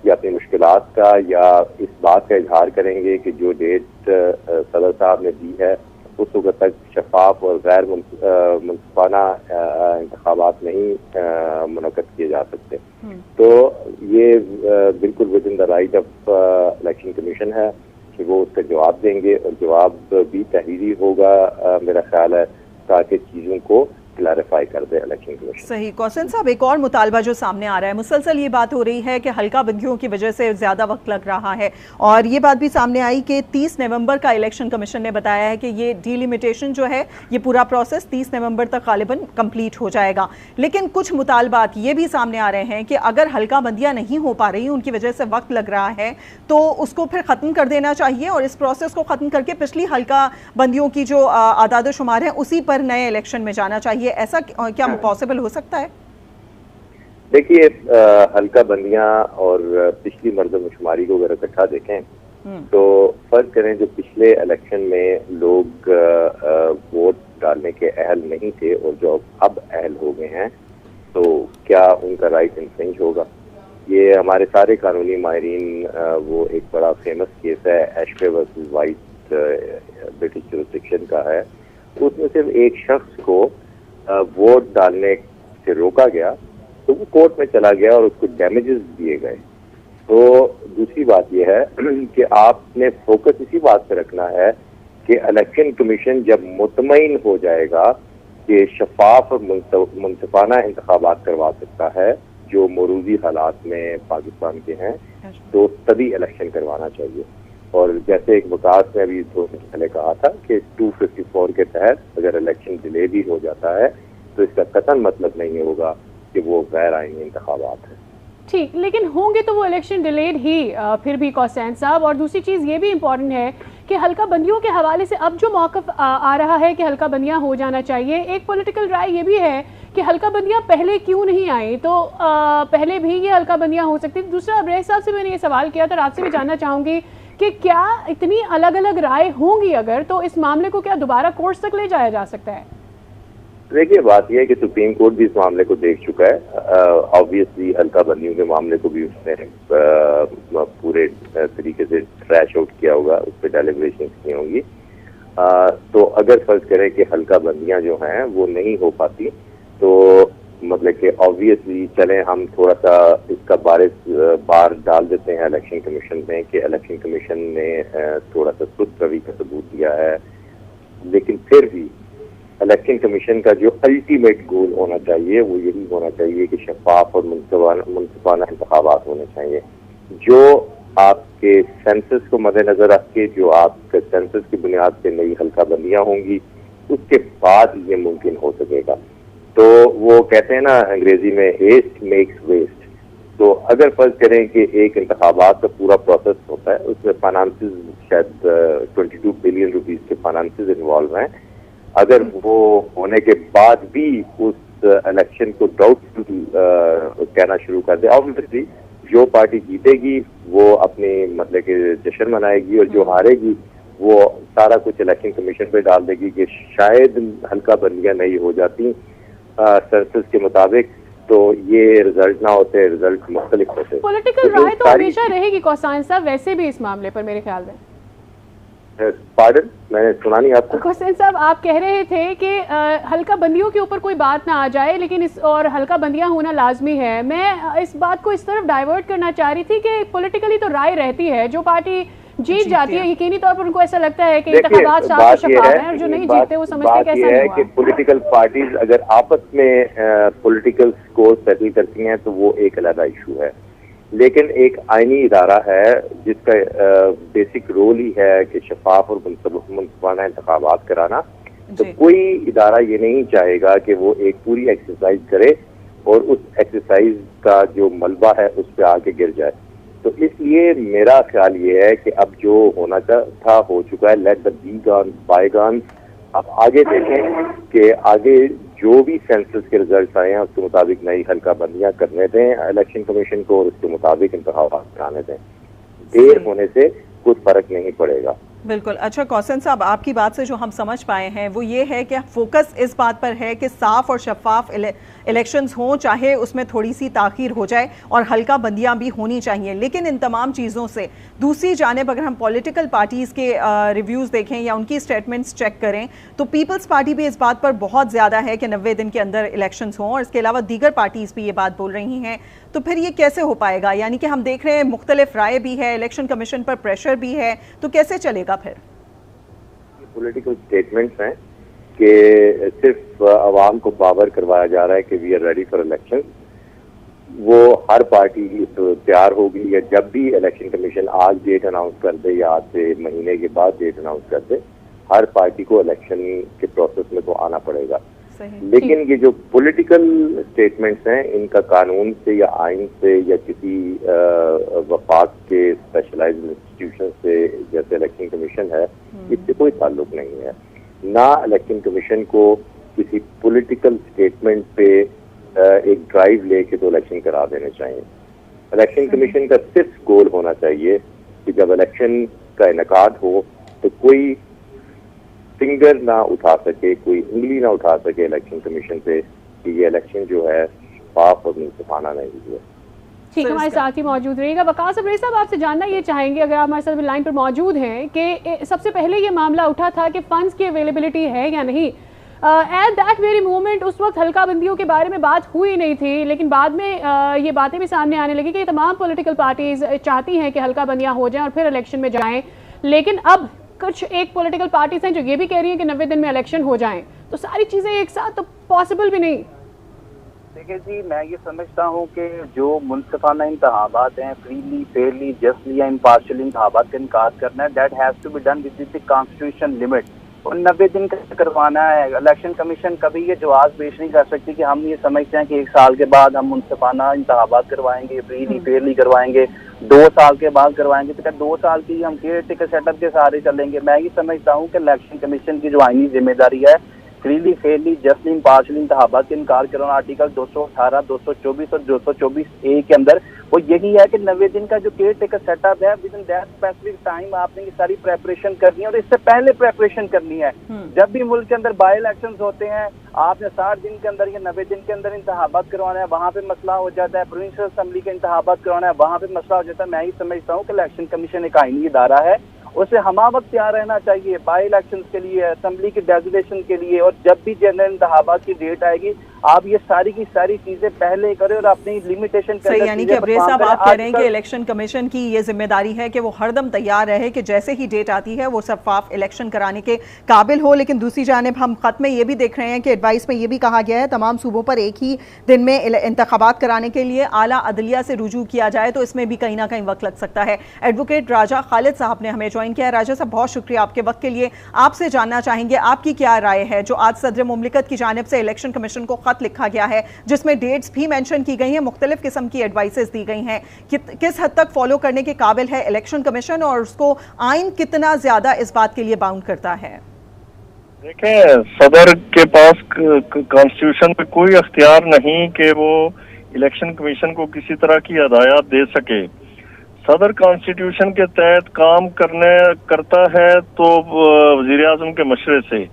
Speaker 8: या अपनी मुश्किलात का या इस बात का इजहार करेंगे कि जो डेट सदर साहब ने दी है उस वक्त तक शफाफ और गैर मुनसिफाना इंतखाबात नहीं मुनक्कद किए जा सकते। तो ये बिल्कुल with in the right of election commission है कि वो उसका जवाब देंगे और जवाब भी तहरीरी होगा मेरा ख्याल है, ताकि चीज़ों को क्लैरिफाई कर दे इलेक्शन कमीशन।
Speaker 2: सही। कौसैन साहब, एक और मुतालबा जो सामने आ रहा है, मुसलसल ये बात हो रही है कि हल्का बंदियों की वजह से ज़्यादा वक्त लग रहा है और ये बात भी सामने आई कि 30 नवंबर का इलेक्शन कमीशन ने बताया है कि ये डिलिमिटेशन जो है ये पूरा प्रोसेस 30 नवंबर तक गालिबन कंप्लीट हो जाएगा। लेकिन कुछ मुतालबात ये भी सामने आ रहे हैं कि अगर हल्का बंदियाँ नहीं हो पा रही, उनकी वजह से वक्त लग रहा है, तो उसको फिर ख़त्म कर देना चाहिए और इस प्रोसेस को ख़त्म करके पिछली हल्का बंदियों की जो आदाद शुमार है उसी पर नए इलेक्शन में जाना चाहिए। ऐसा क्या पॉसिबल हो सकता है?
Speaker 8: देखिए, हल्का बंदियां और पिछली मर्दमशुमारी को अगर इकट्ठा देखें तो फर्ज करें जो पिछले इलेक्शन में लोग वोट डालने के अहल नहीं थे और जो अब अहल हो गए हैं, तो क्या उनका राइट इन्फ्रिंज होगा? ये हमारे सारे कानूनी माहिरीन वो एक बड़ा फेमस केस है एशवे वर्सेस वाइट ब्रिटिश जुरिस्डिक्शन का है। उसमें सिर्फ एक शख्स को वोट डालने से रोका गया तो वो कोर्ट में चला गया और उसको डैमेजेस दिए गए। तो दूसरी बात यह है कि आपने फोकस इसी बात पे रखना है कि इलेक्शन कमीशन जब मुतमईन हो जाएगा कि शफाफ और मुनसिफाना इंतखाबात करवा सकता है जो मौजूदा हालात में पाकिस्तान के हैं, तो तभी इलेक्शन करवाना चाहिए। और जैसे एक वकास ने अभी थोड़ी देर पहले कहा था कि 254 के तहत अगर इलेक्शन डिले भी हो जाता है तो इसका कतई मतलब नहीं होगा कि वो गैर आईनी इंतखाबात है।
Speaker 1: ठीक, लेकिन होंगे तो वो इलेक्शन डिलेड ही फिर भी कौसैन साहब। और दूसरी चीज़ ये भी इम्पॉर्टेंट है कि हल्का बंदियों के हवाले से अब जो मौक़िफ़ आ रहा है कि हल्का बंदियाँ हो जाना चाहिए, एक पॉलिटिकल राय ये भी है कि हल्का बंदियाँ पहले क्यों नहीं आई, तो पहले भी ये हल्का बंदियाँ हो सकती। दूसरा, अब्रेह साहब से मैंने ये सवाल किया था, आपसे भी जानना चाहूँगी कि क्या इतनी अलग अलग राय होंगी अगर, तो इस मामले को क्या दोबारा कोर्ट तक ले जाया जा सकता है?
Speaker 8: देखिए, बात यह है कि सुप्रीम कोर्ट भी इस मामले को देख चुका है। ऑब्वियसली हल्का बंदियों के मामले को भी उसने पूरे तरीके से ट्रैश आउट किया होगा, उस पर डेलिब्रेशन की होंगी। तो अगर फर्ज करें कि हल्का बंदियां जो हैं वो नहीं हो पाती तो मतलब कि ऑब्वियसली चलें हम थोड़ा सा इसका बार डाल देते हैं इलेक्शन कमीशन में कि इलेक्शन कमीशन ने थोड़ा सा सुस्त रवि का सबूत दिया है, लेकिन फिर भी इलेक्शन कमीशन का जो अल्टीमेट गोल होना चाहिए वो यही होना चाहिए कि शफाफ और मुनसिफाना इंतखाबात होने चाहिए। जो आपके सेंसस को मद्देनजर रख के, जो आपके सेंसस की बुनियाद पे नई हल्का बंदियां होंगी, उसके बाद ये मुमकिन हो सकेगा। तो वो कहते हैं ना अंग्रेजी में, हेस्ट मेक्स वेस्ट। तो अगर फर्ज करें कि एक इंतखाबात का पूरा प्रोसेस होता है, उसमें फाइनेंसेस शायद 22 बिलियन रुपीस के फाइनेंसेस इन्वॉल्व हैं, अगर वो होने के बाद भी उस इलेक्शन को डाउटफुल कहना शुरू कर दे, ऑब्वियसली जो पार्टी जीतेगी वो अपनी मतलब कि जश्न मनाएगी और जो हारेगी वो सारा कुछ इलेक्शन कमीशन पे डाल देगी कि शायद हल्का बंदियां नहीं हो जाती सेंसस के मुताबिक, तो ये रिजल्ट ना होते, रिजल्ट मुख्तलिफ होते।
Speaker 1: पॉलिटिकल राय तो हमेशा रहेगी कौसैन साहब, वैसे भी इस मामले पर मेरे ख्याल में।
Speaker 8: पार्डन, मैंने सुना नहीं आपको।
Speaker 1: कौसैन साहब, आप कह रहे थे कि हल्का बंदियों के ऊपर कोई बात ना आ जाए, लेकिन इस और हल्का बंदियां होना लाजमी है। मैं इस बात को इस तरफ डाइवर्ट करना चाह रही थी कि पॉलिटिकली तो राय रहती है, जो पार्टी जीत जाती है यकीनी तौर पर उनको ऐसा लगता है कि इंतखाबात साफ और शफाफ हैं, और जो नहीं जीतते वो समझते कैसा नहीं हुआ।
Speaker 8: कि पॉलिटिकल पार्टीज अगर आपस में पॉलिटिकल स्कोर सेटल करती हैं तो वो एक अलग इशू है, लेकिन एक आईनी इदारा है जिसका बेसिक रोल ही है कि शफाफ और मुनसिफाना इंतखाबात कराना। तो कोई इदारा ये नहीं चाहेगा कि वो एक पूरी एक्सरसाइज करे और उस एक्सरसाइज का जो मलबा है उस पर आके गिर जाए। तो इसलिए मेरा ख्याल ये है कि अब जो होना था हो चुका है, लेट द बायगॉन्स। अब आगे देखें कि आगे जो भी सेंसस के रिजल्ट आए हैं उसके मुताबिक नई हल्का बंदियां करने दें इलेक्शन कमीशन को, और उसके मुताबिक इंतखाबात कराने दें। देर होने से कुछ फर्क नहीं पड़ेगा।
Speaker 2: बिल्कुल। अच्छा कौसन साहब, आपकी बात से जो हम समझ पाए हैं वो ये है कि फोकस इस बात पर है कि साफ और शफाफ इलेक्शंस हों, चाहे उसमें थोड़ी सी ताखीर हो जाए, और हल्का बंदियां भी होनी चाहिए। लेकिन इन तमाम चीज़ों से दूसरी जानिब अगर हम पॉलिटिकल पार्टीज़ के रिव्यूज़ देखें या उनकी स्टेटमेंट्स चेक करें तो पीपल्स पार्टी भी इस बात पर बहुत ज़्यादा है कि 90 दिन के अंदर इलेक्शंस हों, और इसके अलावा दीगर पार्टीज़ भी ये बात बोल रही हैं। तो फिर ये कैसे हो पाएगा? यानी कि हम देख रहे हैं मुख्तलिफ राय भी है, इलेक्शन कमीशन पर प्रेशर भी है, तो कैसे चलेगा फिर?
Speaker 8: ये पॉलिटिकल स्टेटमेंट्स हैं कि सिर्फ आवाम को बावर करवाया जा रहा है कि we are ready for election. वो हर पार्टी तैयार होगी, या जब भी इलेक्शन कमीशन आज डेट अनाउंस कर दे या आज से महीने के बाद डेट अनाउंस कर दे, हर पार्टी को इलेक्शन के प्रोसेस में तो आना पड़ेगा। लेकिन ये जो पॉलिटिकल स्टेटमेंट्स हैं इनका कानून से या आइन से या किसी वफाक के स्पेशलाइज्ड इंस्टीट्यूशन से जैसे इलेक्शन कमीशन है, इससे कोई ताल्लुक नहीं है। ना इलेक्शन कमीशन को किसी पॉलिटिकल स्टेटमेंट पे एक ड्राइव लेके तो इलेक्शन करा देने चाहिए। इलेक्शन कमीशन का सिर्फ गोल होना चाहिए कि जब इलेक्शन का इनेकाद हो तो कोई फिंगर ना उठा सके, कोई उंगली ना उठा सके इलेक्शन कमीशन से कि ये इलेक्शन जो है पाक और मुंसिफाना नहीं हुआ।
Speaker 1: ठीक, हमारे साथ ही मौजूद रहिएगा। वकास अब्रेज़ साहब, आपसे जानना ये चाहेंगे, अगर आप हमारे साथ लाइन पर मौजूद हैं, कि सबसे पहले ये मामला उठा था कि फंड्स की अवेलेबिलिटी है या नहीं। एट दैट वेरी मोमेंट उस वक्त हल्का बंदियों के बारे में बात हुई नहीं थी, लेकिन बाद में ये बातें भी सामने आने लगी कि तमाम पॉलिटिकल पार्टीज चाहती हैं कि हल्का बंदियां हो जाएं और फिर इलेक्शन में जाएं। लेकिन अब कुछ एक पॉलिटिकल पार्टीज हैं जो ये भी कह रही हैं कि 90 दिन में इलेक्शन हो जाएं, तो सारी चीज़ें एक साथ तो पॉसिबल भी नहीं।
Speaker 7: देखिए जी, मैं ये समझता हूँ कि जो मुंसिफाना इंतखाबात हैं, फ्रीली फेयरली जस्टली या इम्पार्शियल इंतखाबात का इनकार करना है, that has to be done with the constitution limit. और 90 दिन का करवाना है। इलेक्शन कमीशन कभी ये जवाब पेश नहीं कर सकती कि हम ये समझते हैं कि 1 साल के बाद हम मुंसिफाना इंतखाबात करवाएंगे, फ्रीली फेयरली करवाएंगे, 2 साल के बाद करवाएंगे, तो क्या 2 साल की हम केयर टेकर सेटअप के सहारे चलेंगे? मैं ये समझता हूँ कि इलेक्शन कमीशन की जो आईनी जिम्मेदारी है फ्रीली फेयरली जस्टली इम्पार्शियल इंतखाबात के इनकार करना, आर्टिकल 218, 224 और 224A के अंदर वो यही है कि 90 दिन का जो केयर टेकर सेटअप है, with in that specific time आपने ये सारी प्रेपरेशन करनी है, और इससे पहले प्रेपरेशन करनी है। जब भी मुल्क के अंदर बाई इलेक्शन होते हैं, आपने 60 दिन के अंदर या 90 दिन के अंदर इंतखाबात करवाना है, वहाँ पे मसला हो जाता है। प्रोविंशियल असेंबली के इंतखाबात करवाना है, वहाँ पे मसला हो जाता है। मैं ही समझता हूँ कि इलेक्शन कमीशन एक आईनी इदारा है, उसे हमा वक्त तैयार रहना चाहिए बाई इलेक्शन के लिए, असेंबली की डेजिग्नेशन के लिए, और जब भी जनरल इंतखाबात की डेट आएगी आप ये सारी की सारी चीजें पहले करें और अपनी लिमिटेशन
Speaker 2: सही। यानी कि अब्रेज़ साहब आप कह रहे हैं कि इलेक्शन कमीशन की ये जिम्मेदारी है कि वो हरदम तैयार रहे कि जैसे ही डेट आती है वो शफाफ इलेक्शन कराने के काबिल हो। लेकिन दूसरी जानिब हम खत में ये भी देख रहे हैं कि एडवाइस में ये भी कहा गया है तमाम सूबों पर एक ही दिन में इंतखाबात कराने के लिए आला अदलिया से रुजू किया जाए, तो इसमें भी कहीं ना कहीं वक्त लग सकता है। एडवोकेट राजा खालिद साहब ने हमें ज्वाइन किया। राजा साहब, बहुत शुक्रिया आपके वक्त के लिए। आपसे जानना चाहेंगे आपकी क्या राय है जो आज सदर मुमलिकत की जानिब से इलेक्शन कमीशन को खत लिखा गया है जिसमें डेट्स भी मेंशन की गई हैं, मुख्तलिफ किस्म की एडवाइसेस दी गई हैं, किस हद तक फॉलो करने के काबिल है इलेक्शन कमीशन और उसको आइन कितना ज्यादा इस बात के लिए बाउंड करता है?
Speaker 10: देखें, सदर के पास कॉन्स्टिट्यूशन में कोई अख्तियार नहीं कि वो इलेक्शन कमीशन को किसी तरह की हदायत दे सके। सदर कॉन्स्टिट्यूशन के तहत काम करता है तो वजीर आजम के मशवरे से,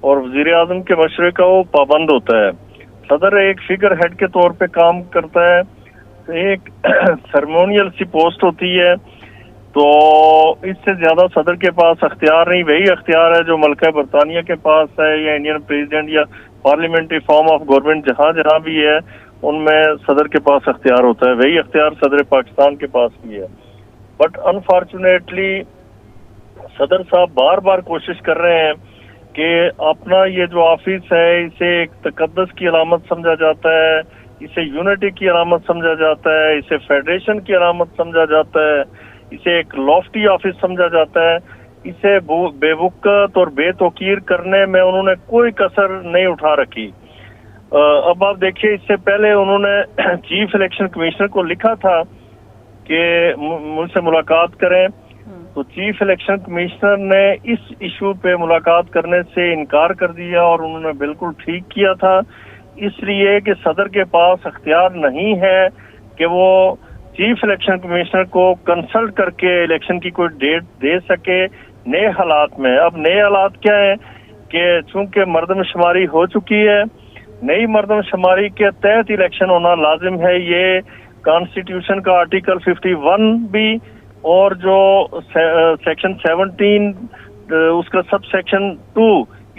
Speaker 10: और वजीर आजम के मशवरे का वो पाबंद होता है। सदर एक फिगर हेड के तौर पे काम करता है, एक सेरेमोनियल सी पोस्ट होती है, तो इससे ज्यादा सदर के पास अख्तियार नहीं। वही अख्तियार है जो मलका बरतानिया के पास है या इंडियन प्रेसिडेंट या पार्लियामेंट्री फॉर्म ऑफ गवर्नमेंट जहाँ जहाँ भी है उनमें सदर के पास अख्तियार होता है। वही अख्तियार सदर पाकिस्तान के पास भी है। बट अनफॉर्चुनेटली सदर साहब बार बार कोशिश कर रहे हैं कि अपना ये जो ऑफिस है इसे एक तकद्दस की अलामत समझा जाता है, इसे यूनिटी की अलामत समझा जाता है, इसे फेडरेशन की अलामत समझा जाता है, इसे एक लॉफ्टी ऑफिस समझा जाता है। इसे बेवकूफ़ और बेतौकीर करने में उन्होंने कोई कसर नहीं उठा रखी। अब आप देखिए, इससे पहले उन्होंने चीफ इलेक्शन कमिश्नर को लिखा था कि मुझसे मुलाकात करें, तो चीफ इलेक्शन कमिश्नर ने इस इशू पे मुलाकात करने से इनकार कर दिया और उन्होंने बिल्कुल ठीक किया था, इसलिए कि सदर के पास अख्तियार नहीं है कि वो चीफ इलेक्शन कमिश्नर को कंसल्ट करके इलेक्शन की कोई डेट दे सके नए हालात में। अब नए हालात क्या है कि चूंकि मर्दमशुमारी हो चुकी है, नई मर्दमशुमारी के तहत इलेक्शन होना लाजिम है। ये कॉन्स्टिट्यूशन का आर्टिकल 51 भी और जो सेक्शन 17 उसका सब सेक्शन 2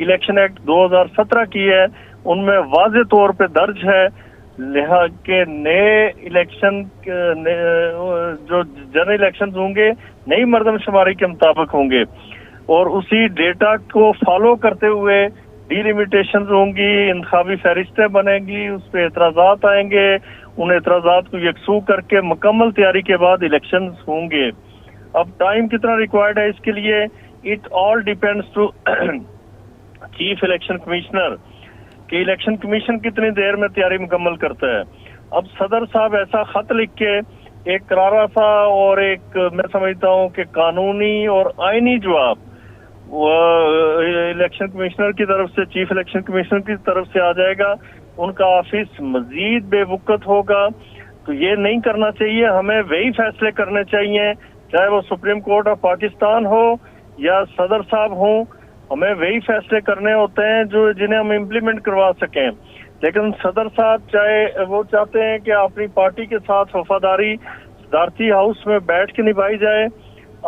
Speaker 10: इलेक्शन एक्ट 2017 की है, उनमें वाज़े तौर पे दर्ज है लिहाज के नए इलेक्शन जो जनरल इलेक्शन होंगे नई मर्दमशुमारी के मुताबिक होंगे और उसी डेटा को फॉलो करते हुए डिलिमिटेशन होंगी, इंतखाबी फहरिस्तें बनेंगी, उस पर एतराजात आएंगे, उन एतराजात को यकसू करके मुकम्मल तैयारी के बाद इलेक्शन होंगे। अब टाइम कितना रिक्वायर्ड है इसके लिए, it all depends to chief election commissioner कि इलेक्शन कमीशन कितनी देर में तैयारी मुकम्मल करता है। अब सदर साहब ऐसा खत लिख के एक करारा सा और एक मैं समझता हूँ कि कानूनी और आईनी जवाब इलेक्शन कमिश्नर की तरफ से, चीफ इलेक्शन कमिश्नर की तरफ से आ जाएगा, उनका ऑफिस मजीद बेवकूफ होगा। तो ये नहीं करना चाहिए, हमें वही फैसले करने चाहिए, चाहे वो सुप्रीम कोर्ट ऑफ पाकिस्तान हो या सदर साहब हो, हमें वही फैसले करने होते हैं जो जिन्हें हम इम्प्लीमेंट करवा सकें। लेकिन सदर साहब चाहे वो चाहते हैं कि अपनी पार्टी के साथ वफादारी सदारती हाउस में बैठ के निभाई जाए,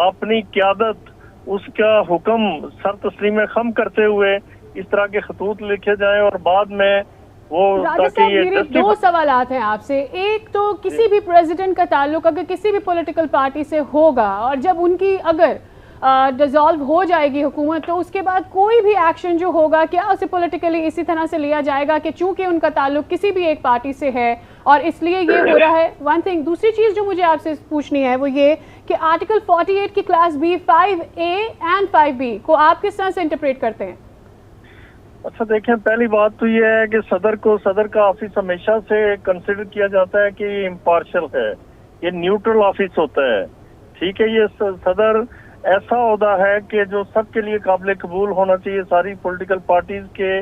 Speaker 10: अपनी क़यादत उसका हुक्म सर तस्लीम खम करते हुए इस तरह के खतूत लिखे जाएं और बाद में वो ताकि ये
Speaker 1: मेरे दो सवालात हैं आपसे। एक तो किसी भी प्रेसिडेंट का ताल्लुक अगर किसी भी पॉलिटिकल पार्टी से होगा और जब उनकी अगर डिसॉल्व हो जाएगी हुकूमत, तो उसके बाद कोई भी एक्शन जो होगा क्या उसे पॉलिटिकली इसी तरह से लिया जाएगा कि चूंकि उनका ताल्लुक किसी भी एक पार्टी से है और इसलिए ये हो रहा है। One thing. दूसरी चीज़ जो मुझे आपसे पूछनी है वो ये कि आर्टिकल 48 की class B 5A and 5B को आप किस तरह से इंटरप्रेट करते हैं?
Speaker 10: अच्छा देखें, पहली बात तो ये है कि सदर का ऑफिस हमेशा से कंसिडर किया जाता है कि इम्पार्शियल है, ये न्यूट्रल ऑफिस होता है। ठीक है, ये सदर ऐसा ओहदा है कि जो सबके लिए काबिल कबूल होना चाहिए, सारी पॉलिटिकल पार्टीज के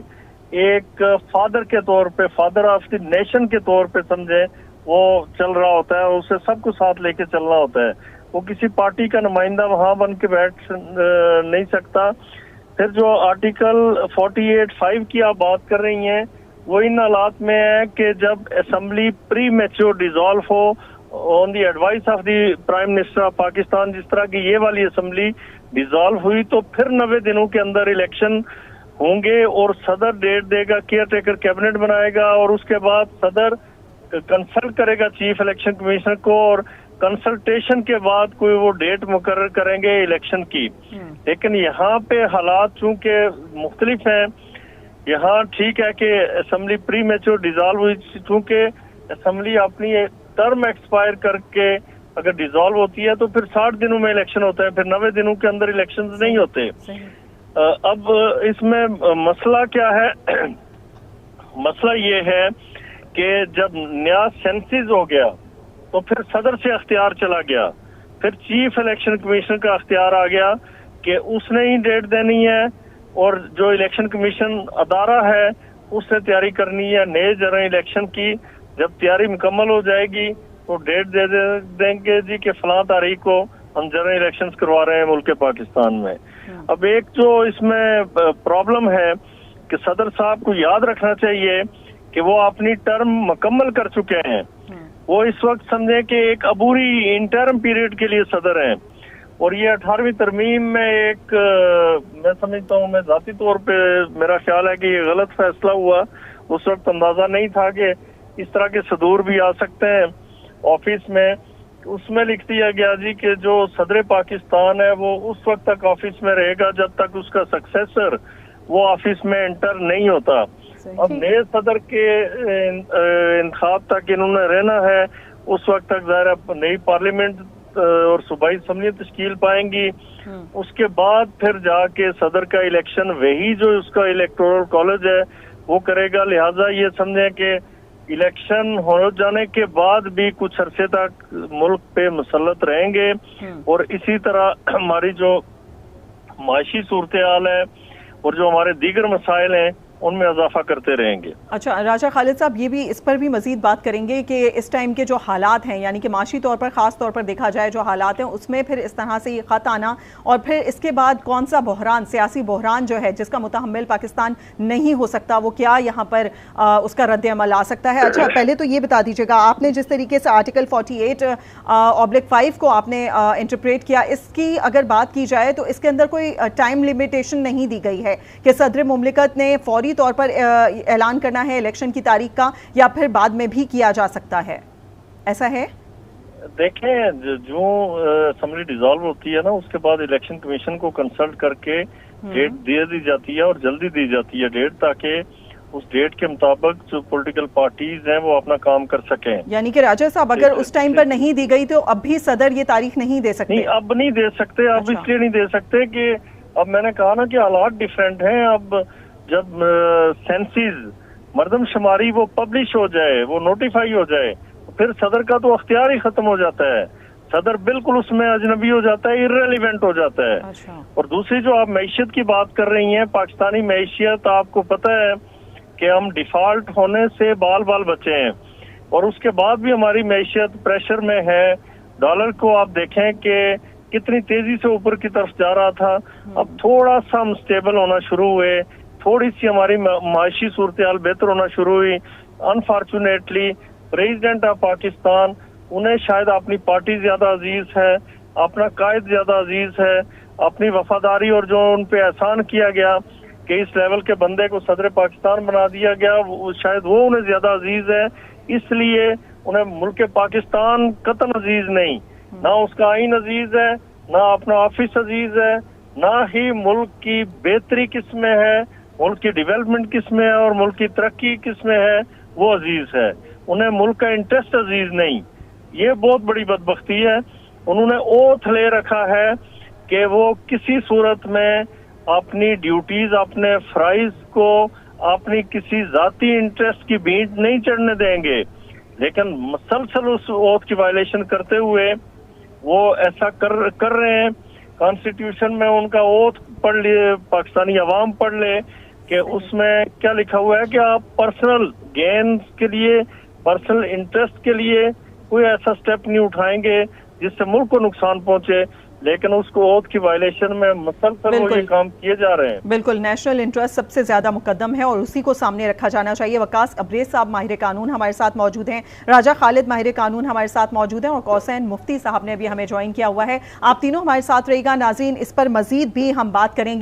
Speaker 10: एक फादर के तौर पे, फादर ऑफ द नेशन के तौर पे समझे, वो चल रहा होता है, उसे सबको साथ लेके चलना होता है। वो किसी पार्टी का नुमाइंदा वहां बन के बैठ नहीं सकता। फिर जो आर्टिकल 48(5) की आप बात कर रही हैं, वो इन हालात में है कि जब असेंबली प्री मैच्योर डिसॉल्व हो on the advice of the prime minister of Pakistan, जिस तरह की ये वाली असेंबली डिसॉल्व हुई, तो फिर 90 दिनों के अंदर इलेक्शन होंगे और सदर डेट देगा, केयर टेकर कैबिनेट बनाएगा और उसके बाद सदर कंसल्ट करेगा चीफ इलेक्शन कमिश्नर को और कंसल्टेशन के बाद कोई वो डेट मुकर्रर करेंगे इलेक्शन की। लेकिन यहाँ पे हालात चूंकि मुख्तलिफ हैं, यहाँ ठीक है कि असेंबली प्री मैच्योर डिसॉल्व हुई, चूंकि असेंबली अपनी टर्म एक्सपायर करके अगर डिसॉल्व होती है तो फिर 60 दिनों में इलेक्शन होता है, फिर 90 दिनों के अंदर इलेक्शन नहीं होते। अब इसमें मसला क्या है? मसला ये है कि जब नया सेंसिस हो गया तो फिर सदर से अख्तियार चला गया, फिर चीफ इलेक्शन कमिश्नर का अख्तियार आ गया कि उसने ही डेट देनी है और जो इलेक्शन कमीशन अदारा है उससे तैयारी करनी है नए जनरल इलेक्शन की। जब तैयारी मुकम्मल हो जाएगी तो डेट दे देंगे जी कि फलां तारीख को हम जनरल इलेक्शंस करवा रहे हैं मुल्क पाकिस्तान में। अब एक जो इसमें प्रॉब्लम है कि सदर साहब को याद रखना चाहिए कि वो अपनी टर्म मुकम्मल कर चुके हैं, वो इस वक्त समझे कि एक अबूरी इंटर्म पीरियड के लिए सदर हैं और ये 18वीं तरमीम में एक मैं समझता हूँ, मैं जाती तौर पे मेरा ख्याल है कि ये गलत फैसला हुआ। उस वक्त अंदाजा नहीं था कि इस तरह के सदूर भी आ सकते हैं ऑफिस में। उसमें लिख दिया गया जी कि जो सदर पाकिस्तान है वो उस वक्त तक ऑफिस में रहेगा जब तक उसका सक्सेसर वो ऑफिस में एंटर नहीं होता। अब नए सदर के इंतखाब तक इन्होंने रहना है, उस वक्त तक ज़ाहिर नई पार्लियामेंट और सूबाई असम्बली तश्कील पाएंगी। उसके बाद फिर जाके सदर का इलेक्शन वही जो उसका इलेक्टोरल कॉलेज है वो करेगा। लिहाजा ये समझें कि इलेक्शन हो जाने के बाद भी कुछ अरसे तक मुल्क पे मुसल्लत रहेंगे और इसी तरह हमारी जो माशी सूरत हाल है और जो हमारे दीगर मसाइल हैं उनमें इजाफा करते रहेंगे।
Speaker 2: अच्छा राजा खालिद साहब, ये भी इस पर भी मजीद बात करेंगे कि इस टाइम के जो हालात हैं, यानी कि माशी तौर पर ख़ास तौर पर देखा जाए जो हालात हैं उसमें फिर इस तरह से ये ख़त आना और फिर इसके बाद कौन सा बहरान, सियासी बहरान जो है जिसका मुतहम्मिल पाकिस्तान नहीं हो सकता, वो क्या यहाँ पर उसका रद्द-ए-अमल आ सकता है। अच्छा पहले तो ये बता दीजिएगा, आपने जिस तरीके से आर्टिकल 48/5 को आपने इंटरप्रेट किया, इसकी अगर बात की जाए तो इसके अंदर कोई टाइम लिमिटेशन नहीं दी गई है कि सदर मुमलिकत ने फौरी तौर पर ऐलान करना है इलेक्शन की तारीख का या फिर बाद में भी किया जा सकता है, ऐसा है?
Speaker 10: देखें, जो असेंबली डिसॉल्व होती है ना, उसके बाद इलेक्शन कमीशन को कंसल्ट करके डेट दे दी जाती है और जल्दी दी जाती है डेट, ताकि उस डेट के मुताबिक जो पॉलिटिकल पार्टीज हैं वो अपना काम कर सकें।
Speaker 2: यानी कि राजा साहब अगर उस टाइम पर नहीं दी गई तो अब भी सदर ये तारीख नहीं दे सकते?
Speaker 10: नहीं, अब नहीं दे सकते। अब इसलिए नहीं दे सकते कि अब मैंने कहा ना कि हालात डिफरेंट हैं। अब जब सेंसिस मर्दमशुमारी वो पब्लिश हो जाए, वो नोटिफाई हो जाए, तो फिर सदर का तो अख्तियार ही खत्म हो जाता है। सदर बिल्कुल उसमें अजनबी हो जाता है, इर्रेलेवेंट हो जाता है।
Speaker 2: अच्छा।
Speaker 10: और दूसरी जो आप मैशियत की बात कर रही हैं, पाकिस्तानी मैशियत, आपको पता है कि हम डिफॉल्ट होने से बाल बाल बचे हैं और उसके बाद भी हमारी मैशियत प्रेशर में है। डॉलर को आप देखें कि कितनी तेजी से ऊपर की तरफ जा रहा था, अब थोड़ा सा हम स्टेबल होना शुरू हुए, थोड़ी सी हमारी माशी सूरत हाल बेहतर होना शुरू हुई। अनफॉर्चुनेटली प्रेसिडेंट ऑफ पाकिस्तान, उन्हें शायद अपनी पार्टी ज्यादा अजीज है, अपना कायद ज्यादा अजीज है, अपनी वफादारी और जो उन पे एहसान किया गया कि इस लेवल के बंदे को सदर पाकिस्तान बना दिया गया, शायद वो उन्हें ज्यादा अजीज है, इसलिए उन्हें मुल्क पाकिस्तान कतन अजीज नहीं, ना उसका आइन अजीज है, ना अपना ऑफिस अजीज है, ना ही मुल्क की बेहतरी किस में है, मुल्क की डेवलपमेंट किस में है और मुल्क की तरक्की किस में है, वो अजीज है। उन्हें मुल्क का इंटरेस्ट अजीज नहीं। ये बहुत बड़ी बदबख्ती है। उन्होंने ओथ ले रखा है कि वो किसी सूरत में अपनी ड्यूटीज, अपने फ्राइज को अपनी किसी जाती इंटरेस्ट की भींट नहीं चढ़ने देंगे, लेकिन मसलसल उस ओथ की वायलेशन करते हुए वो ऐसा कर रहे हैं। कॉन्स्टिट्यूशन में उनका ओथ पढ़ लिए, पाकिस्तानी अवाम पढ़ ले कि उसमें क्या लिखा हुआ है कि आप पर्सनल गेन के लिए, पर्सनल इंटरेस्ट के लिए कोई ऐसा स्टेप नहीं उठाएंगे जिससे मुल्क को नुकसान पहुंचे, लेकिन उसको ओथ की वायलेशन में मसलसल वो ये काम किए जा रहे हैं।
Speaker 2: बिल्कुल, नेशनल इंटरेस्ट सबसे ज्यादा मुकद्दम है और उसी को सामने रखा जाना चाहिए। वकास अब्रेज साहब माहिर कानून हमारे साथ मौजूद हैं, राजा खालिद माहिर कानून हमारे साथ मौजूद हैं और कौसैन मुफ्ती साहब ने भी हमें ज्वाइन किया हुआ है। आप तीनों हमारे साथ रहिएगा नाज़रीन, इस पर मजीद भी हम बात करेंगे।